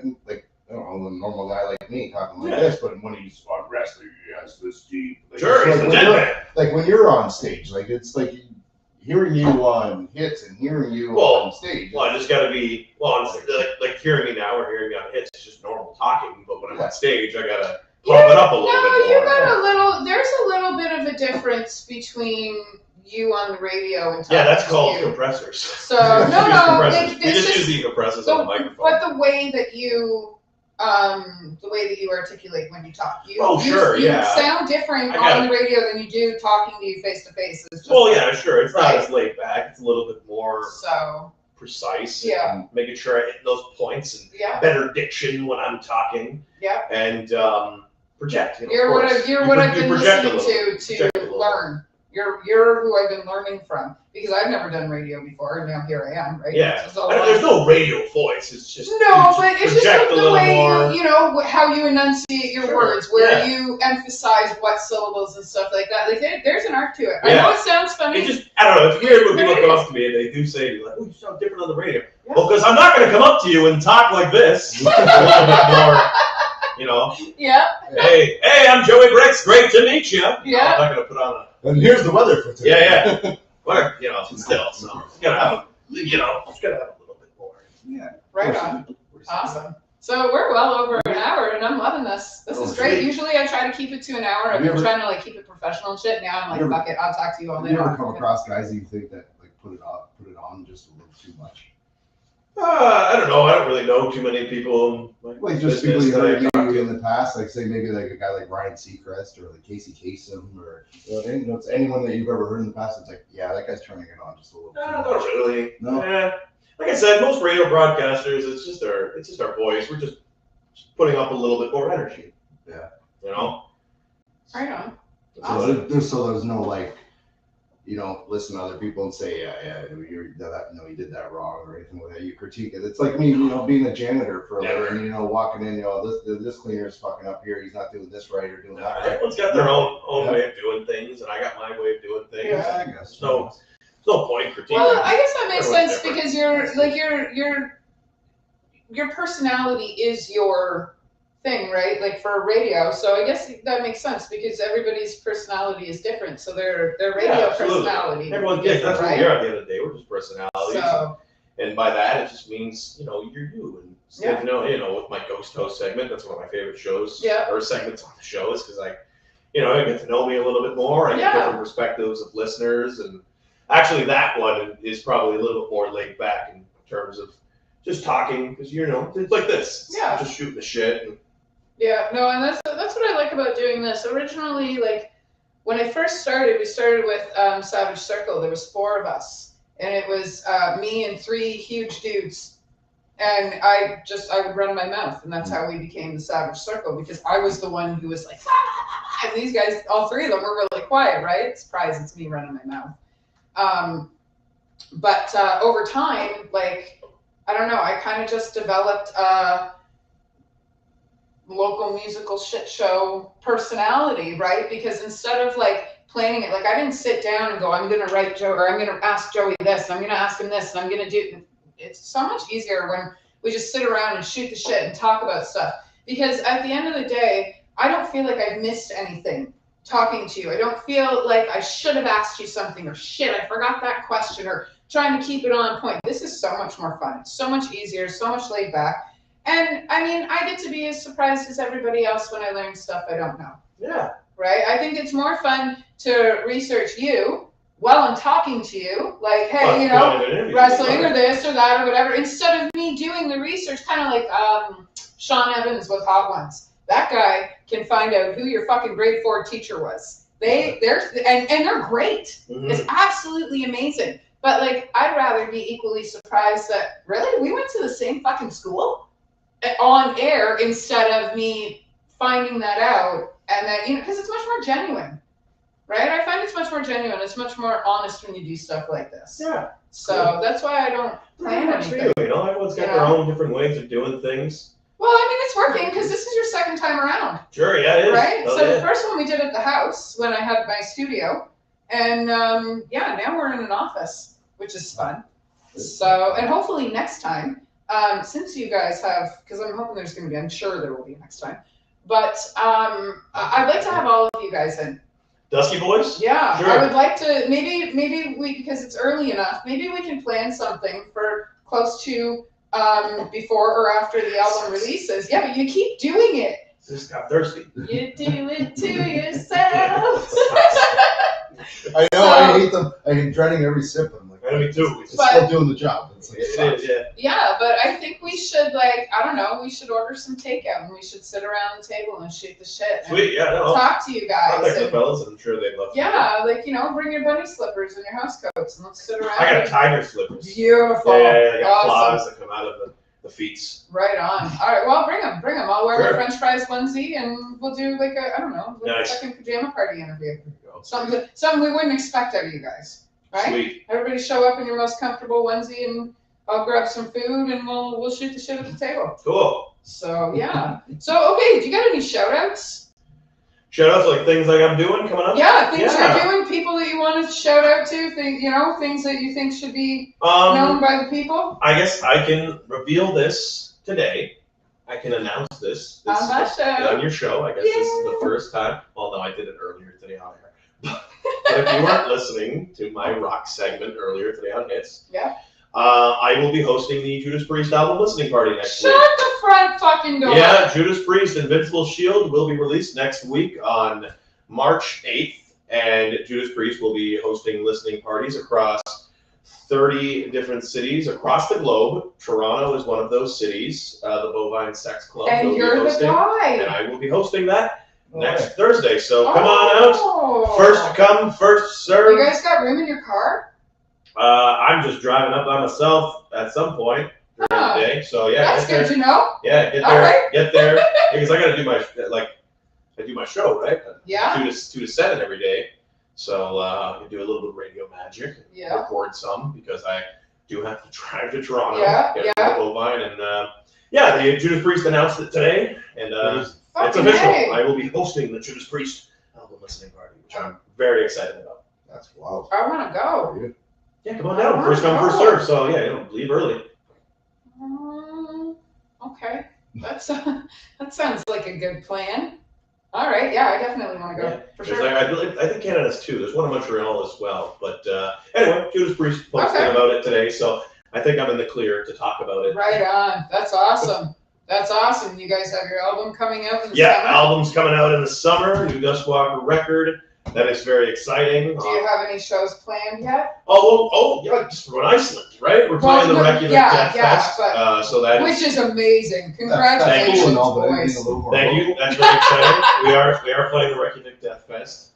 I don't know, a normal guy like me talking like Yeah. this, but when he's on wrestling, he has this deep. Like, Sure, it's he's a like dead when you're- man. Like when you're on stage, like it's like hearing you on hits and hearing you Well, on stage. Well, I just got to be, like hearing me now or hearing me on hits is just normal talking, but when I'm on stage, I got to pump it up a little No, bit you more. got a little. There's a little bit of a difference between you on the radio and talking Yeah, that's to called you. compressors. So no, Compressors. it's We just just use the compressors on the microphone. but the way that you articulate when you talk. Oh, sure, you yeah. sound different I got on the radio than you do talking to you face to face. Well, yeah, sure. It's not Right. as laid back. It's a little bit more So precise. Yeah. And making sure I hit those points and yeah, better diction when I'm talking. yeah. And project. You're of what course. I've been project a listening little. to Project a little. learn. You're who I've been learning from because I've never done radio before, and now here I am. Right? Yeah. So I know there's no radio voice. It's just no, but it's just project like a the little way more. how you enunciate your Sure, words, where yeah. you emphasize what syllables and stuff like that. Like there's an art to it. I Yeah. know it sounds funny. It just, I don't know, it's weird when people There come it up to me and they do say, like, oh, you sound different on the radio. Yeah. Well, because I'm not going to come up to you and talk like this. A little bit more, Yeah, hey, I'm Joey Bricks, great to meet you. Yeah. I'm not going to put on And here's the weather for today. yeah. Or, still, so, it's got to have, it's got to have a little bit more. Yeah. right on. Awesome. So we're well over an hour, and I'm loving this. This is Oh, great. sweet. Usually I try to keep it to an hour. I've Have you been ever- trying to like keep it professional and shit. Now I'm like, You ever- fuck it, I'll talk to you all Have day you ever long. come across guys that you think that like put it on just a little too much? I don't know. I don't really know too many people. In my Like just people business you that I heard talk maybe to. in the past, like say maybe like a guy like Ryan Seacrest or like Casey Kasem or it's anyone that you've ever heard in the past. It's like that guy's turning it on just a little. Too Not much. really. No. Like I said, most radio broadcasters, it's just our voice. We're just putting up a little bit more energy. Yeah. Right on. So there's no like, listen to other people and say, you did that wrong or anything like that. You critique it. It's like me, being a janitor for a Never. living and walking in, this cleaner's fucking up here. He's not doing this right or doing that right. Everyone's got their own Yeah. way of doing things, and I got my way of doing things. Yeah, I guess. So, there's no point critiquing. Well, I guess that makes Everyone's sense different. because your personality is your thing, right? Like for radio. So I guess that makes sense because everybody's personality is different. So their radio absolutely. personality. Everyone's is that's what right? we are at the end of the day. We're just personalities. So And by that, it just means, you're you. And, Yeah. with my Ghost Host segment, that's one of my favorite shows, Yeah. or segments on the show, is because I get to know me a little bit more. I get Yeah. different perspectives of listeners. And actually, that one is probably a little bit more laid back in terms of just talking, because, it's like this. It's Yeah. just shooting the shit. And, yeah, no, and that's what I like about doing this. Originally, like when I first started, we started with Savage Circle. There was 4 of us, and it was me and 3 huge dudes. And I would run my mouth, and that's how we became the Savage Circle, because I was the one who was like, ah! And these guys, all 3 of them were really quiet, right? Surprise, it's me running my mouth. But over time, like, I don't know, I kind of just developed local musical shit show personality, right? Because instead of like planning it, like I didn't sit down and go, I'm gonna write Joe, or I'm gonna ask Joey this, and I'm gonna ask him this, and I'm gonna do. It's so much easier when we just sit around and shoot the shit and talk about stuff. Because at the end of the day, I don't feel like I've missed anything talking to you. I don't feel like I should have asked you something, or shit, I forgot that question, or trying to keep it on point. This is so much more fun. It's so much easier, so much laid back. And I mean, I get to be as surprised as everybody else when I learn stuff I don't know. Yeah. Right? I think it's more fun to research you while I'm talking to you, like, hey, you know, wrestling or this or that or whatever, instead of me doing the research, kind of like Sean Evans with Hot Ones. That guy can find out who your fucking grade 4 teacher was. They're great. Mhm. It's absolutely amazing. But like, I'd rather be equally surprised that really we went to the same fucking school on air instead of me finding that out, and then, you know, because it's much more genuine, right? I find it's much more genuine. It's much more honest when you do stuff like this. Yeah. So that's why I don't plan That's for anything. you, you know, everyone's got their own different ways of doing things. Well, I mean, it's working because this is your second time around, Sure, yeah, it is. right? Oh, So yeah. the first one we did at the house when I had my studio, and yeah, now we're in an office, which is fun. So, and hopefully next time, since you guys have, because I'm hoping there's going to be, I'm sure there will be next time, but I'd like to have all of you guys in. Dusky Boys? Yeah, Sure. I would like to, maybe we, because it's early enough, maybe we can plan something for close to before or after the album releases. Yeah, but you keep doing it. Just got thirsty. You do it to yourself. I know, I hate them. I'm dreading every sip. I'm like, I know, me too. it's still doing the job. It's like, It is, yeah. Yeah, but I think we should, like, I don't know, we should order some takeout and we should sit around the table and shoot the shit. And Sweet, yeah, no. talk to you guys. Contact the And, fellas, I'm sure they'd love to. yeah, like, you know, bring your bunny slippers and your house coats and let's sit around. I got and- tiger slippers. Beautiful. Yeah, I got Awesome. claws that come out of the feet. Right on. All right, well, bring them. I'll wear Sure. my French fries onesie and we'll do like a, I don't know, like Nice. a fucking pajama party interview. There you go. Something we wouldn't expect out of you guys, right? Sweet. Everybody show up in your most comfortable onesie and I'll grab some food and we'll shoot the shit at the table. Cool. So yeah. So okay, do you got any shout outs? Shout outs like things like I'm doing coming up? Yeah, things Yeah. you're doing, people that you want to shout out to, things that you think should be known by the people. I guess I can reveal this today. I can announce this. On my show. On your show. I guess this is the first time. Well, no, I did it earlier today on air. But if you weren't listening to my rock segment earlier today on Hits, Yeah. I will be hosting the Judas Priest album listening party next Shut week. the front fucking door. Yeah, Judas Priest Invincible Shield will be released next week on March 8th, and Judas Priest will be hosting listening parties across 30 different cities across the globe. Toronto is one of those cities. The Bovine Sex Club will And be you're the hosting, and guy. I will be hosting that next Thursday. So come on out. Oh. First come, first serve. You guys got room in your car? I'm just driving up by myself at some point during Ah, the day. So yeah, That's get there. good to know. Yeah, get All there. right. Get there. Because I gotta do I do my show, right? Yeah. 2 to 7 every day. So I do a little bit of radio magic and Yeah. record some because I do have to drive to Toronto. Yeah, get yeah. to Bovine and the Judas Priest announced it today, and it's Fucking official. A. I will be hosting the Judas Priest album listening party, which I'm very excited about. that's wild. I want to go. Yeah, come on down. First come, first serve. So yeah, leave early. Okay. That sounds like a good plan. All right. Yeah, I definitely want to go. Yeah. For There's sure. I think Canada's 2. There's one in Montreal as well. But anyway, Judas Priest posted Okay. about it today, so I think I'm in the clear to talk about it. Right on. That's awesome. That's awesome. You guys have your album coming out in the Yeah, summer. album's coming out in the summer. New Dustwalker record. That is very exciting. Do you have any shows planned yet? Yeah, just from Iceland, right? We're playing the Well, Reykjavik yeah, Death yeah, Fest. but- So that Which is amazing. That's Congratulations, cool and all, but boys. anything a little more. Thank you. That's very exciting. We are playing the Reykjavik Death Fest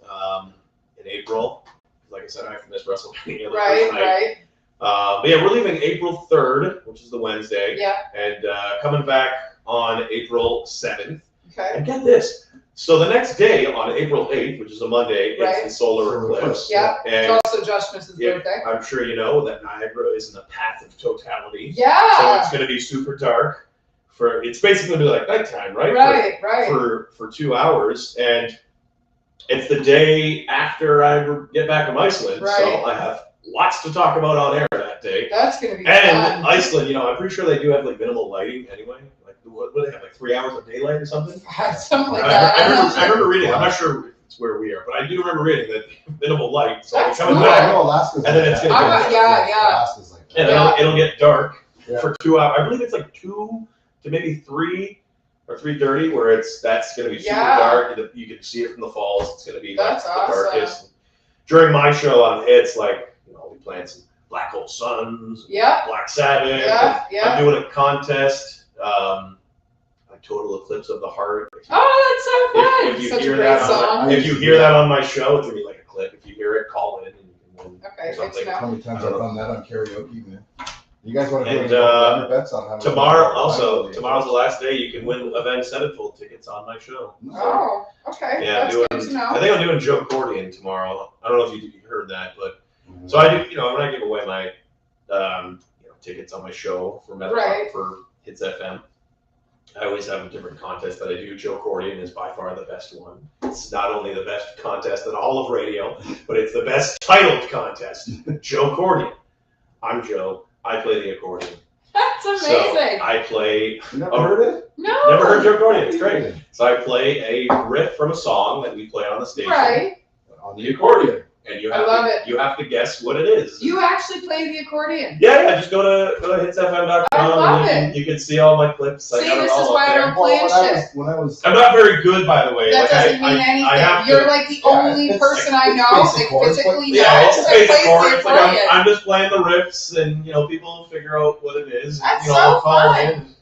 in April. Like I said, I have to miss WrestleMania the Right, first night. right. But yeah, we're leaving April 3rd, which is the Wednesday, Yeah. and coming back on April 7th. Okay. And get this. So the next day, on April 8th, which is a Monday, Right. it's the solar Solar eclipse. Yeah. And It's also Josh Smith's yeah, birthday. I'm sure you know that Niagara is in the path of totality. So Yeah. it's going to be super dark. It's basically going to be like nighttime, right? Right, right. For 2 hours. And it's the day after I get back from Iceland. Right. So I have lots to talk about on air that day. That's gonna be And fun. Iceland, I'm pretty sure they do have like minimal lighting anyway. Like what do they have, like 3 hours of daylight or something? Something like I that. remember reading. I'm not sure It's where we are. But I do remember reading that minimal light, so I'll be That's coming cool. back. No, Alaska's And then like it's that. gonna get- yeah. Alaska's like that. And Yeah. it'll get dark Yeah. for 2 hours. I believe it's like 2 to maybe 3 or 3:30, where that's going to be super Yeah. dark. And you can see it from the falls. It's going to be That's like awesome. the darkest. During my show on Hits, like, I'll be playing some Black Hole Suns, Yeah. Black Sabbath. Yeah. Yeah. I'm doing a contest, like Total Eclipse of the Heart. Oh, that's so fun. If you Such a hear great that song. if you hear that on my show, it's gonna be like a clip. If you hear it, call in and you can win Okay, good something. to know. How many times I've done that on karaoke, man? You guys want to do And, any 100 bets on how much? Tomorrow's the last day. You can win Avenged Sevenfold tickets on my show. Oh, okay. Yeah, That's doing. good to know. I think I'm doing Joe Cordian tomorrow. I don't know if you heard that, but so I do. When I give away my tickets on my show for Right. for Hits FM, I always have a different contest that I do. Joe Cordian is by far the best one. It's not only the best contest in all of radio, but it's the best titled contest. Joe Cordian. I'm Joe. I play the accordion. That's So amazing. I play. You never heard it? No. Never heard Joe Cordian. It's great. So I play a riff from a song that we play on the station. Right. On The accordion. And you I have love to, it. You have to guess what it is. You actually play the accordion. Yeah, just go to hitsfm.com. I love and you can see all my clips. See, I got it this all is up why I there. don't play shit. When I was I'm not very good, by the way. That Like, doesn't I mean anything. I have to, You're like the Yeah, only it's- person I it's know basic that chords, physically yeah, knows it's a that basic plays chord. the It's like accordion. I'm just playing the riffs, and people figure out what it is. That's and, so they'll call fun. in.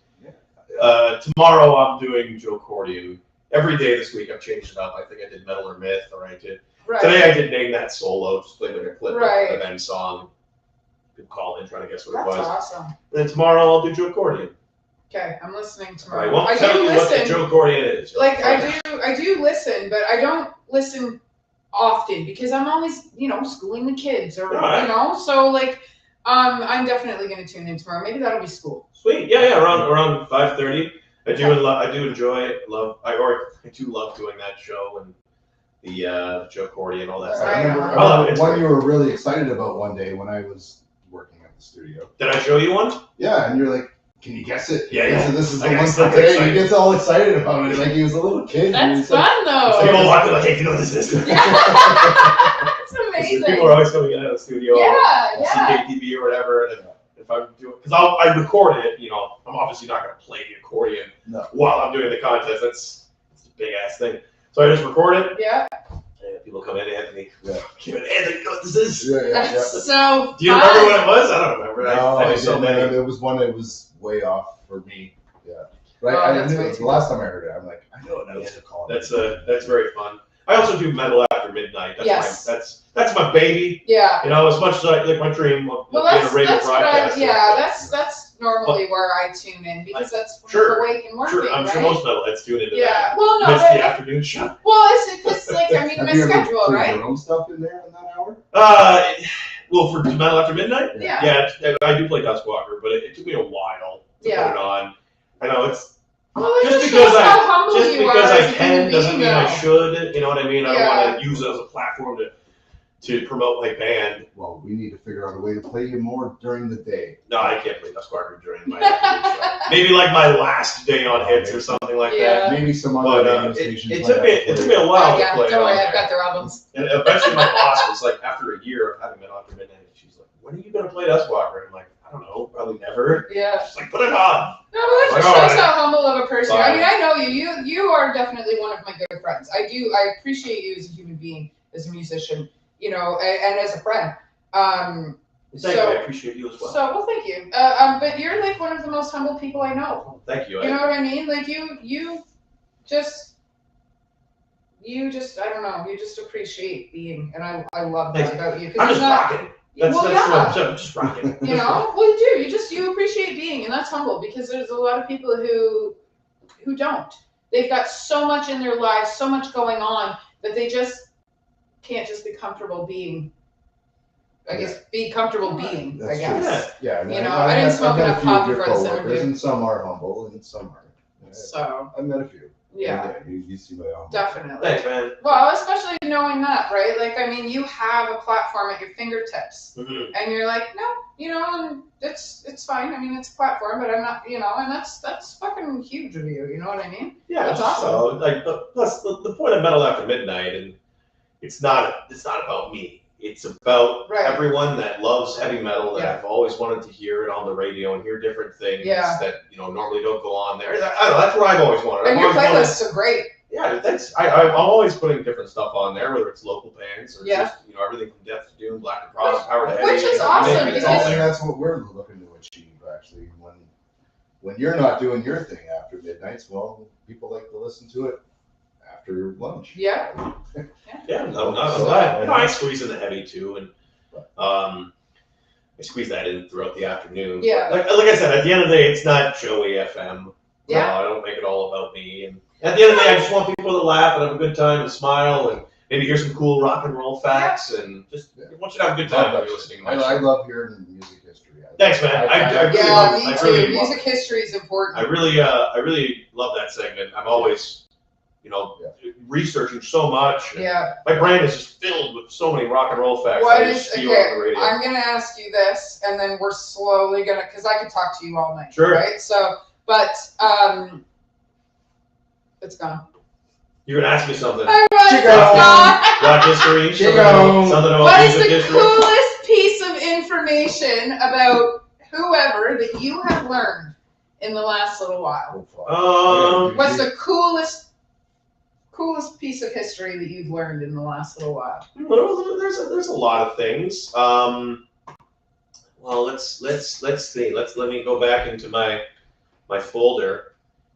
Tomorrow I'm doing Joe Cordian. Every day this week I've changed it up. I think I did Metal or Myth, or I did Right. today. I did Name That Solo. Just played like a clip Right. of an end song. People call in trying to guess what That's it was. awesome. And then tomorrow I'll do Joe Cordian. Okay, I'm listening I tomorrow. won't I tell do you what the listen. Joe Cordian is. Like I do listen, but I don't listen often because I'm always, schooling the kids or Right. So like I'm definitely gonna tune in tomorrow. Maybe that'll be school. Sweet. Yeah. Around 5:30. I do enjoy it. I do love doing that show and the Joe Cordian and all that stuff. I remember, Right. I Oh, remember it's one great. you were really excited about one day when I was working at the studio. Did I show you one? Yeah, and you're like, "Can you guess it?" Yeah, I yeah. said, "This is I the got one for super today." excited. He gets all excited about it, like he was a little kid. and That's he's like, fun though. People walk in like, "Hey, you know what this is?" That's amazing. People are always coming in at the studio. Yeah. CKTV or whatever. And if I'm doing, because I record it, I'm obviously not going to play the accordion No. while I'm doing the contest. That's a big ass thing. So I just record it. Yeah. And people come in, Anthony. Yeah. Give it, Anthony, you know what this is? Yeah, yeah, yeah. That's so Do you remember what it was? I don't remember. No, I I did so didn't. many. It was one that was way off for me. Yeah. Right. Oh, I that's knew way it. too The last time I heard it, I'm like, I know what else to call it. That's very fun. I also do Metal After Midnight. That's Yes. that's my baby. Yeah. As much as I like my dream of Well, being that's a radio what broadcaster. that's normally where I tune in because that's when Sure. we're awake and working, Sure, I'm right? sure most metalheads tune into Yeah. Well, that. no, Miss but the afternoon show. it's because like I mean Have my you ever schedule, put right? your own stuff in there in that hour? Well, for Metal After Midnight, Yeah. I do play Duskwalker, but it took me a while to Yeah. put it on. I know it's Well, it just just because shows how humble just you because are I as a can human doesn't being, mean I though. should. You know what I mean? I don't Yeah. want to use it as a platform to promote my band. Well, we need to figure out a way to play you more during the day. No, I can't play Duskwalker during my afternoon show. Maybe like my last day on Hits or something like Yeah. Maybe some that. other But radio it stations. might took me have to it took play me a while to yeah, play it don't on worry, there. I've got their albums. And eventually my boss was like, after a year of having been on for Midnight, she's like, "When are you gonna play Duskwalker?" And I'm like, "I don't know, probably never." Yeah. She's like, "Put it on." No, but that Like, just shows alright. how humble of a person. Fine. I mean, I know you. You are definitely one of my good friends. I appreciate you as a human being, as a musician, and as a friend. Thank you. I appreciate you as well. Well, thank you. But you're like one of the most humble people I know. Thank you. You know what I mean? Like you just I don't know. You just appreciate being, and I love that Thanks. about you. I'm just not, rocking. That's well, what yeah. I'm just rocking. Well, you do. You appreciate being, and that's humble because there's a lot of people who don't. They've got so much in their lives, so much going on that they just can't just be comfortable being. I guess be comfortable being. That's I guess. true. Yeah, and I didn't smoke enough coffee for this interview. and some are humble, and some aren't. So I met a few. Yeah, You see my own. definitely. Thanks, man. Well, especially knowing that, right? Like, I mean, you have a platform at your fingertips, Mm-hmm. and you're like, no, you know, and it's fine. I mean, it's a platform, but I'm not, you know, and that's fucking huge of you. You know what I mean? Yeah, That's awesome. So, like, plus the point of Metal After Midnight, and it's not about me. It's about Right. everyone that loves heavy metal that Yeah. have always wanted to hear it on the radio and hear different things Yeah. that normally don't go on there. I don't know. That's what I've always wanted. And I've your always wanted- playlists are great. Yeah, I'm always putting different stuff on there, whether it's local bands or Yeah. just everything from Death to Doom, Black to Cross, Power to Heavy. Which is awesome, It's I all because- think there. that's what we're looking to achieve, actually. When you're not doing your thing after midnights, well, people like to listen to it after lunch. Yeah. Yeah, no, So- I squeeze in the heavy too, and I squeeze that in throughout the afternoon. Yeah. Like I said, at the end of the day, it's not Joey FM. Yeah. No, I don't make it all about me. And at the end of the day, I just want people to laugh and have a good time and smile and maybe hear some cool rock and roll facts and just I want you to have a good time when you're listening to my I show. love hearing music history. Thanks, man. I really Yeah, love- me I too. really love Music history is important. I really love that segment. I'm always, researching so much. and Yeah. My brain is just filled with so many rock and roll facts. What that I is just spew okay? on the radio. I'm gonna ask you this, and then we're slowly gonna, because I could talk to you all night. Sure. Right. So, but it's gone. You're gonna ask me something. I was Chico. not. Rock history. Chico. Something about What is music the history. coolest piece of information about whoever that you have learned in the last little while? What's the coolest piece of history that you've learned in the last little while? Well, there's a lot of things. Well, let's see. Let me go back into my folder.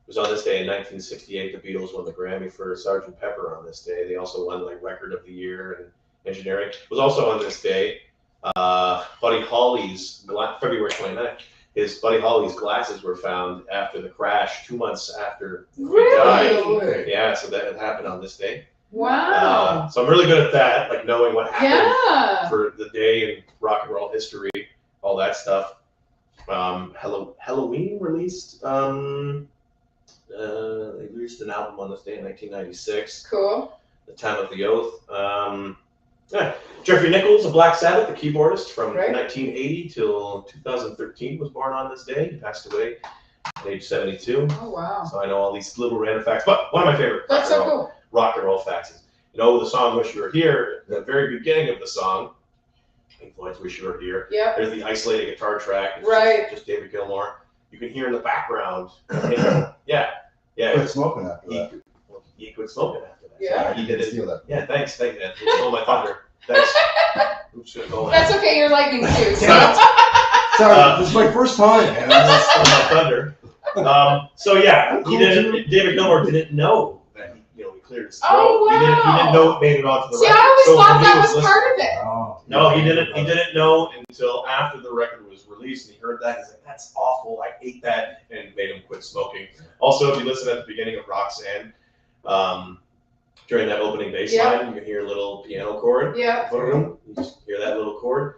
It was on this day in 1968. The Beatles won the Grammy for Sgt. Pepper on this day. They also won Record of the Year and Engineering. It was also on this day. Buddy Holly's February 29th. His Buddy Holly's glasses were found after the crash 2 months after he died. Really? Yeah, so that had happened on this day. Wow. So I'm really good at that, knowing what happened Yeah. for the day in rock and roll history, all that stuff. Halloween released. They released an album on this day in 1996, Cool. The Time of the Oath. Jeffrey Nichols of Black Sabbath, the keyboardist from Right. 1980 till 2013, was born on this day. He passed away at age 72. Oh wow. So I know all these little random facts. But one of my favorite That's so cool. rock and roll facts is, the song "Wish You Were Here." The very beginning of the song, Pink Floyd's "Wish You Were Here." Yeah. There's the isolated guitar track. It's Right. Just David Gilmour. You can hear in the background. Yeah. Quit smoking after that. He quit smoking after that. Yeah. He did it. Steal that. Yeah. Thanks, man. You stole my thunder. Thanks. Oops, should've gone. That's okay. You're lightning too. So. Sorry, this is my first time, man. Stole my thunder. So yeah, David Gilmour didn't know that he cleared his throat. Oh, wow. He didn't know it made it onto the See, record. I always So thought when he that was listening- part of it. Oh, No, he didn't. He didn't know until after the record was released, and he heard that. He's like, "That's awful. I hate that," and it made him quit smoking. Also, if you listen at the beginning of Roxanne, during that opening bass Yeah. line, you can hear a little piano chord. Yeah. You just hear that little chord.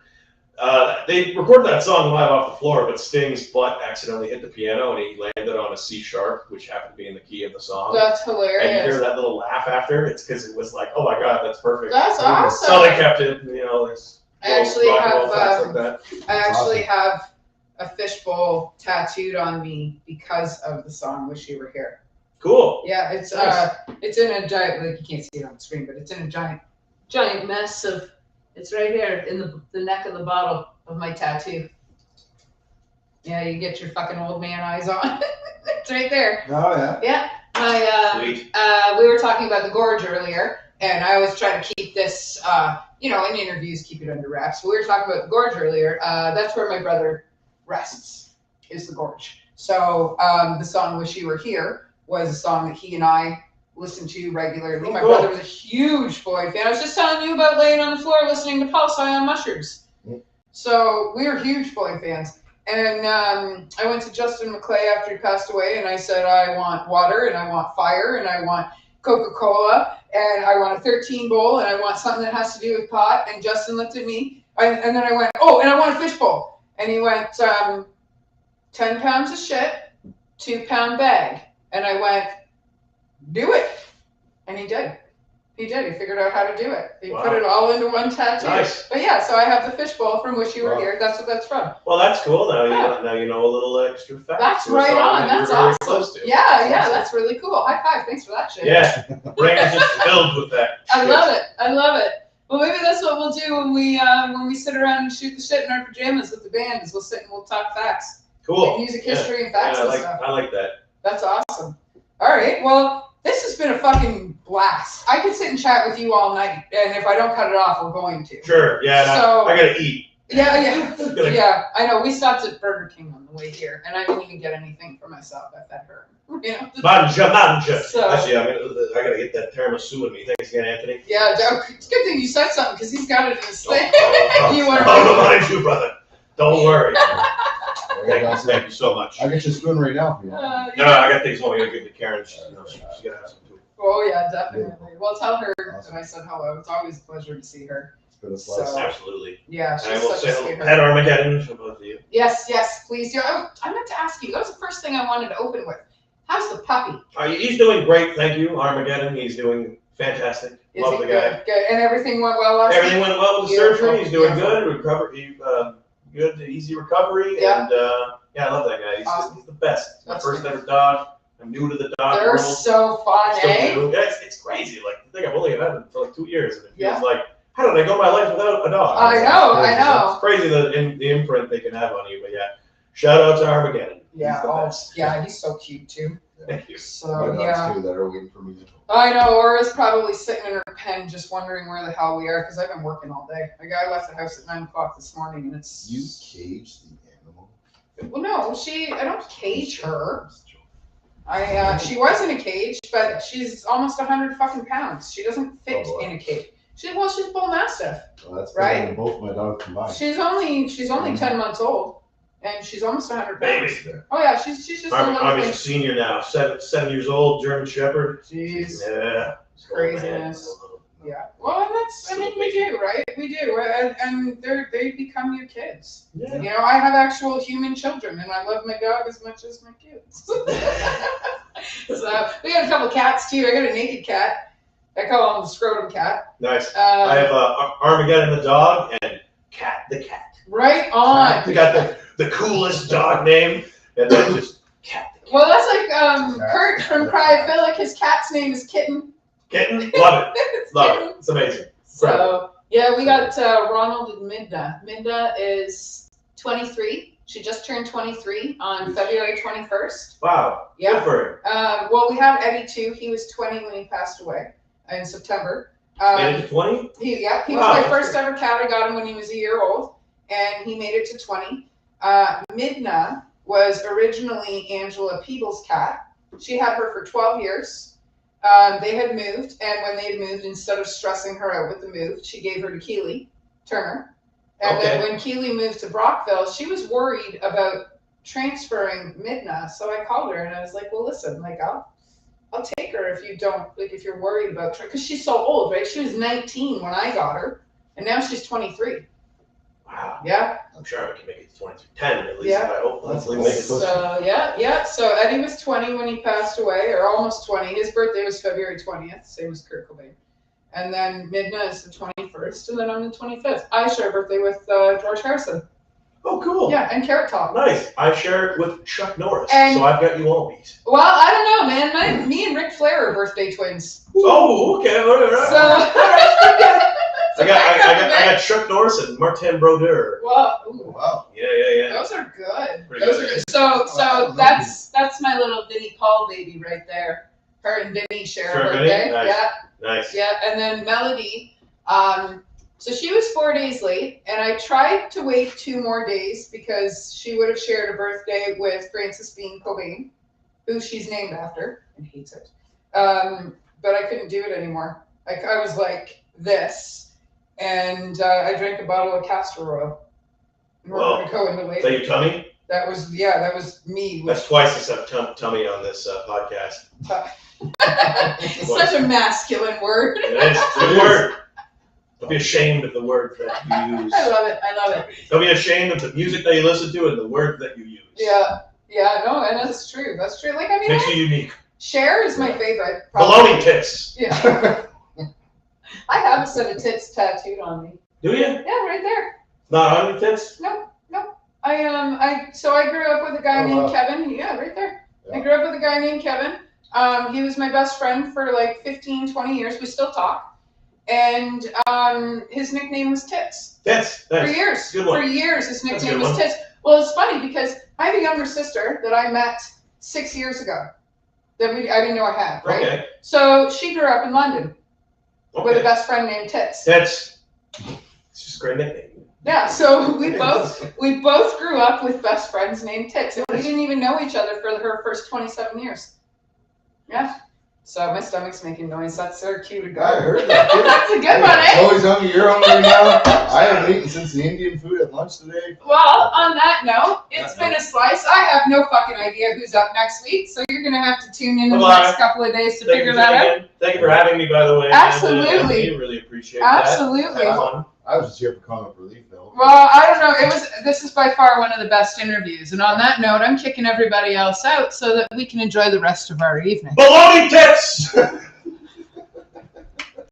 They recorded that song live off the floor, but Sting's butt accidentally hit the piano, and he landed on a C sharp, which happened to be in the key of the song. That's And you hear hilarious. that little laugh after. It's because it was like, "Oh my God, that's perfect." That's awesome. So they kept it. There's I actually rock and roll have, facts like that. I actually have a fishbowl tattooed on me because of the song "Wish You Were Here." Cool. Yeah, it's Nice. it's in a giant, like you can't see it on the screen, but it's in a giant mess of. It's right here in the neck of the bottle of my tattoo. Yeah, you get your fucking old man eyes on. It's right there. Oh, yeah. Yeah, my Sweet. we were talking about the gorge earlier, and I always try to keep this, in interviews, keep it under wraps. We were talking about the gorge earlier. That's where my brother rests, is the gorge. So the song "Wish You Were Here" was a song that he and I listened to regularly. Oh, My cool. brother was a huge Floyd fan. I was just telling you about laying on the floor listening to Pulse High on Mushrooms. Mm. So we were huge Floyd fans. And I went to Justin McClay after he passed away, and I said, I want water, and I want fire, and I want Coca-Cola, and I want a 13 bowl, and I want something that has to do with pot. And Justin looked at me, and then I went, oh, and I want a fish bowl. And he went, 10 pounds of shit, 2 pound bag. And I went, do it. And he did. He did. He figured out how to do it. He Wow. put it all into one tattoo. Nice. But yeah, so I have the fishbowl from Wish You Were Wow. Here. That's what that's from. Well, that's cool. Now Yeah. you know a little extra fact. That's to a right song on. that That's you're very awesome. close to. Yeah, yeah, awesome. that's really cool. High five. Thanks for that shit. Yeah. Brain is just filled with that. I shit. love it. I love it. Well, maybe that's what we'll do when we sit around and shoot the shit in our pajamas with the band. Is we'll sit and we'll talk facts, Cool. like music Yeah. history and facts Yeah, and stuff. I like that. That's awesome. All right. Well, this has been a fucking blast. I could sit and chat with you all night, and if I don't cut it off, we're going to. Sure. Yeah. and So- I gotta eat. Yeah. Gonna- Yeah. I know. We stopped at Burger King on the way here, and I didn't even get anything for myself. I fed her. You know. Manja. So- Actually, I gotta get that tiramisu in me. Thanks again, Anthony. Yeah. It's a good thing you said something because he's got it in his thing. Oh, You wanna- don't mind you, brother. Don't worry. There you go. Thank you so much. I'll get you a spoon right now. No, I got things home. I gotta give to Karen. She gotta have some too. Oh yeah, definitely. Well, tell her that I said hello. It's always a pleasure to see her. It's been a slice. So- Absolutely. Yeah, And I she's will such a say sweetheart. at Armageddon for both of you. Yes, yes, please do. I meant to ask you. That was the first thing I wanted to open with. How's the puppy? He's doing great, thank you. Armageddon, he's doing fantastic. Is Love he the guy. good? Good. And everything went well last Everything week? went well with the Beautiful, surgery. He's doing beautiful. good. Good, easy recovery. Yeah. And yeah, I love that guy. Awesome. He's the best. My That's first good. ever dog. I'm new to the dog They're world. so fun, Still eh? new. Yeah, it's crazy. Like I think I've only had them for like 2 years, and it feels Yeah. like how did I go my life without a dog? I know, I It's know. crazy the imprint they can have on you. But yeah, shout out to Armageddon. Yeah, He's the best. yeah, he's so cute too. Thank you. My So dogs yeah. too that are waiting for me. I know, Aura's probably sitting in her pen just wondering where the hell we are because I've been working all day. Like I left the house at 9 o'clock this morning and it's You cage the animal. well no, I don't cage her. She was in a cage, but she's almost 100 fucking pounds. She doesn't fit Oh, boy. in a cage. She's a bull mastiff. Well, that's Right? better than both my dogs combined. She's only 10 months old, and she's almost 100 pounds. Baby. Oh yeah, she's just a I'm little a thing. senior now. 7 years old, German Shepherd. Jeez. Yeah. Craziness. Yeah. Well, and that's, I mean, we do, right? We do, and they become your kids. Yeah. You know, I have actual human children, and I love my dog as much as my kids. So we got a couple cats too. I got a naked cat. I call him the scrotum cat. Nice. I have Armageddon the dog and Cat the cat. Right on. They got the coolest dog name, and then just Cat the cat. Well, that's like Kurt from Cryophilic. His cat's name is Kitten. Kitten, love it, It's love Kitten. it. It's amazing. So yeah, we got Ronald and Minda. Minda is 23. She just turned 23 on February 21st. Wow. Yeah. Good for him. Well, we have Eddie too. He was 20 when he passed away in September. Made it to 20? He Wow, was my that's first good. ever cat. I got him when he was a year old, and he made it to 20. Midna was originally Angela Peebles' cat. She had her for 12 years. They had moved, and when they had moved, instead of stressing her out with the move, she gave her to Keely Turner. And then when Keely moved to Brockville, she was worried about transferring Midna. So I called her and I was like, well, listen, like I'll take her if you don't, like if you're worried about her, because she's so old, right? She was 19 when I got her, and now she's 23. Wow. Yeah. I'm sure I can make it to 23. 10 at least. Yeah. I hope. That's Hopefully cool. make it. So yeah. So Eddie was 20 when he passed away, or almost 20. His birthday was February 20th, same as Kurt Cobain. And then Midna is the 21st, and then I'm the 25th. I share a birthday with George Harrison. Oh, cool. Yeah, and Carrot Top. Nice. I share it with Chuck Norris, And- so I've got you all beat. Well, I don't know, man. Me and Ric Flair are birthday twins. Oh, okay. All right. So I got Chuck Norris and Martin Brodeur. well, Oh, ooh, wow. Yeah. those are good. Pretty Those good. are good. So that's my little Vinnie Paul baby right there. Her and Vinnie share Sure, a Vinnie? birthday. Nice. Yeah, Nice. yeah. And then Melody. So she was 4 days late, and I tried to wait 2 more days because she would have shared a birthday with Frances Bean Cobain, who she's named after and hates it. But I couldn't do it anymore. Like I was like this, and I drank a bottle of castor oil. We're Well, gonna go into Is that later. your tummy? That was me. That's twice the stuff tummy on this podcast. Such a masculine word. It is. It's a good word. Don't be ashamed of the word that you use. I love it. I love it. Don't be ashamed of the music that you listen to and the words that you use. Yeah. Yeah. No, and that's true. That's true. Like I mean, Makes you unique. Cher is my favorite. probably. Baloney tits. Yeah. I have a set of tits tattooed on me. Do you? Yeah, right there. Not on your tits? So I grew up with a guy Oh, named wow. Kevin. Yeah, right there. I Yeah. grew up with a guy named Kevin. He was my best friend for like 15, 20 years. We still talk. And his nickname was Tits. Tits. For That's years. good one. For years, his That's a nickname good was one. Tits. Well, it's funny because I have a younger sister that I met 6 years ago that I didn't know I had, right? Okay. So she grew up in London with a Okay. best friend named Tits. Tits. It's just a great nickname. Yeah, so we both grew up with best friends named Tits, and we didn't even know each other for her first 27 years. Yeah. So my stomach's making noise. That's her cue to go. I heard that. That's a good one, eh? Always hungry. You're hungry now. I haven't eaten since the Indian food at lunch today. Well, on that note, it's been a slice. I have no fucking idea who's up next week, so you're gonna have to tune in the Bye-bye. next couple of days to Thank figure you that out. again. Thank you for having me, by the way. Absolutely. Anthony. Really appreciate that. Absolutely. Had fun. I was just here for comic relief, though. Well, I don't know. This is by far one of the best interviews, and on that note, I'm kicking everybody else out so that we can enjoy the rest of our evening. Baloney tits!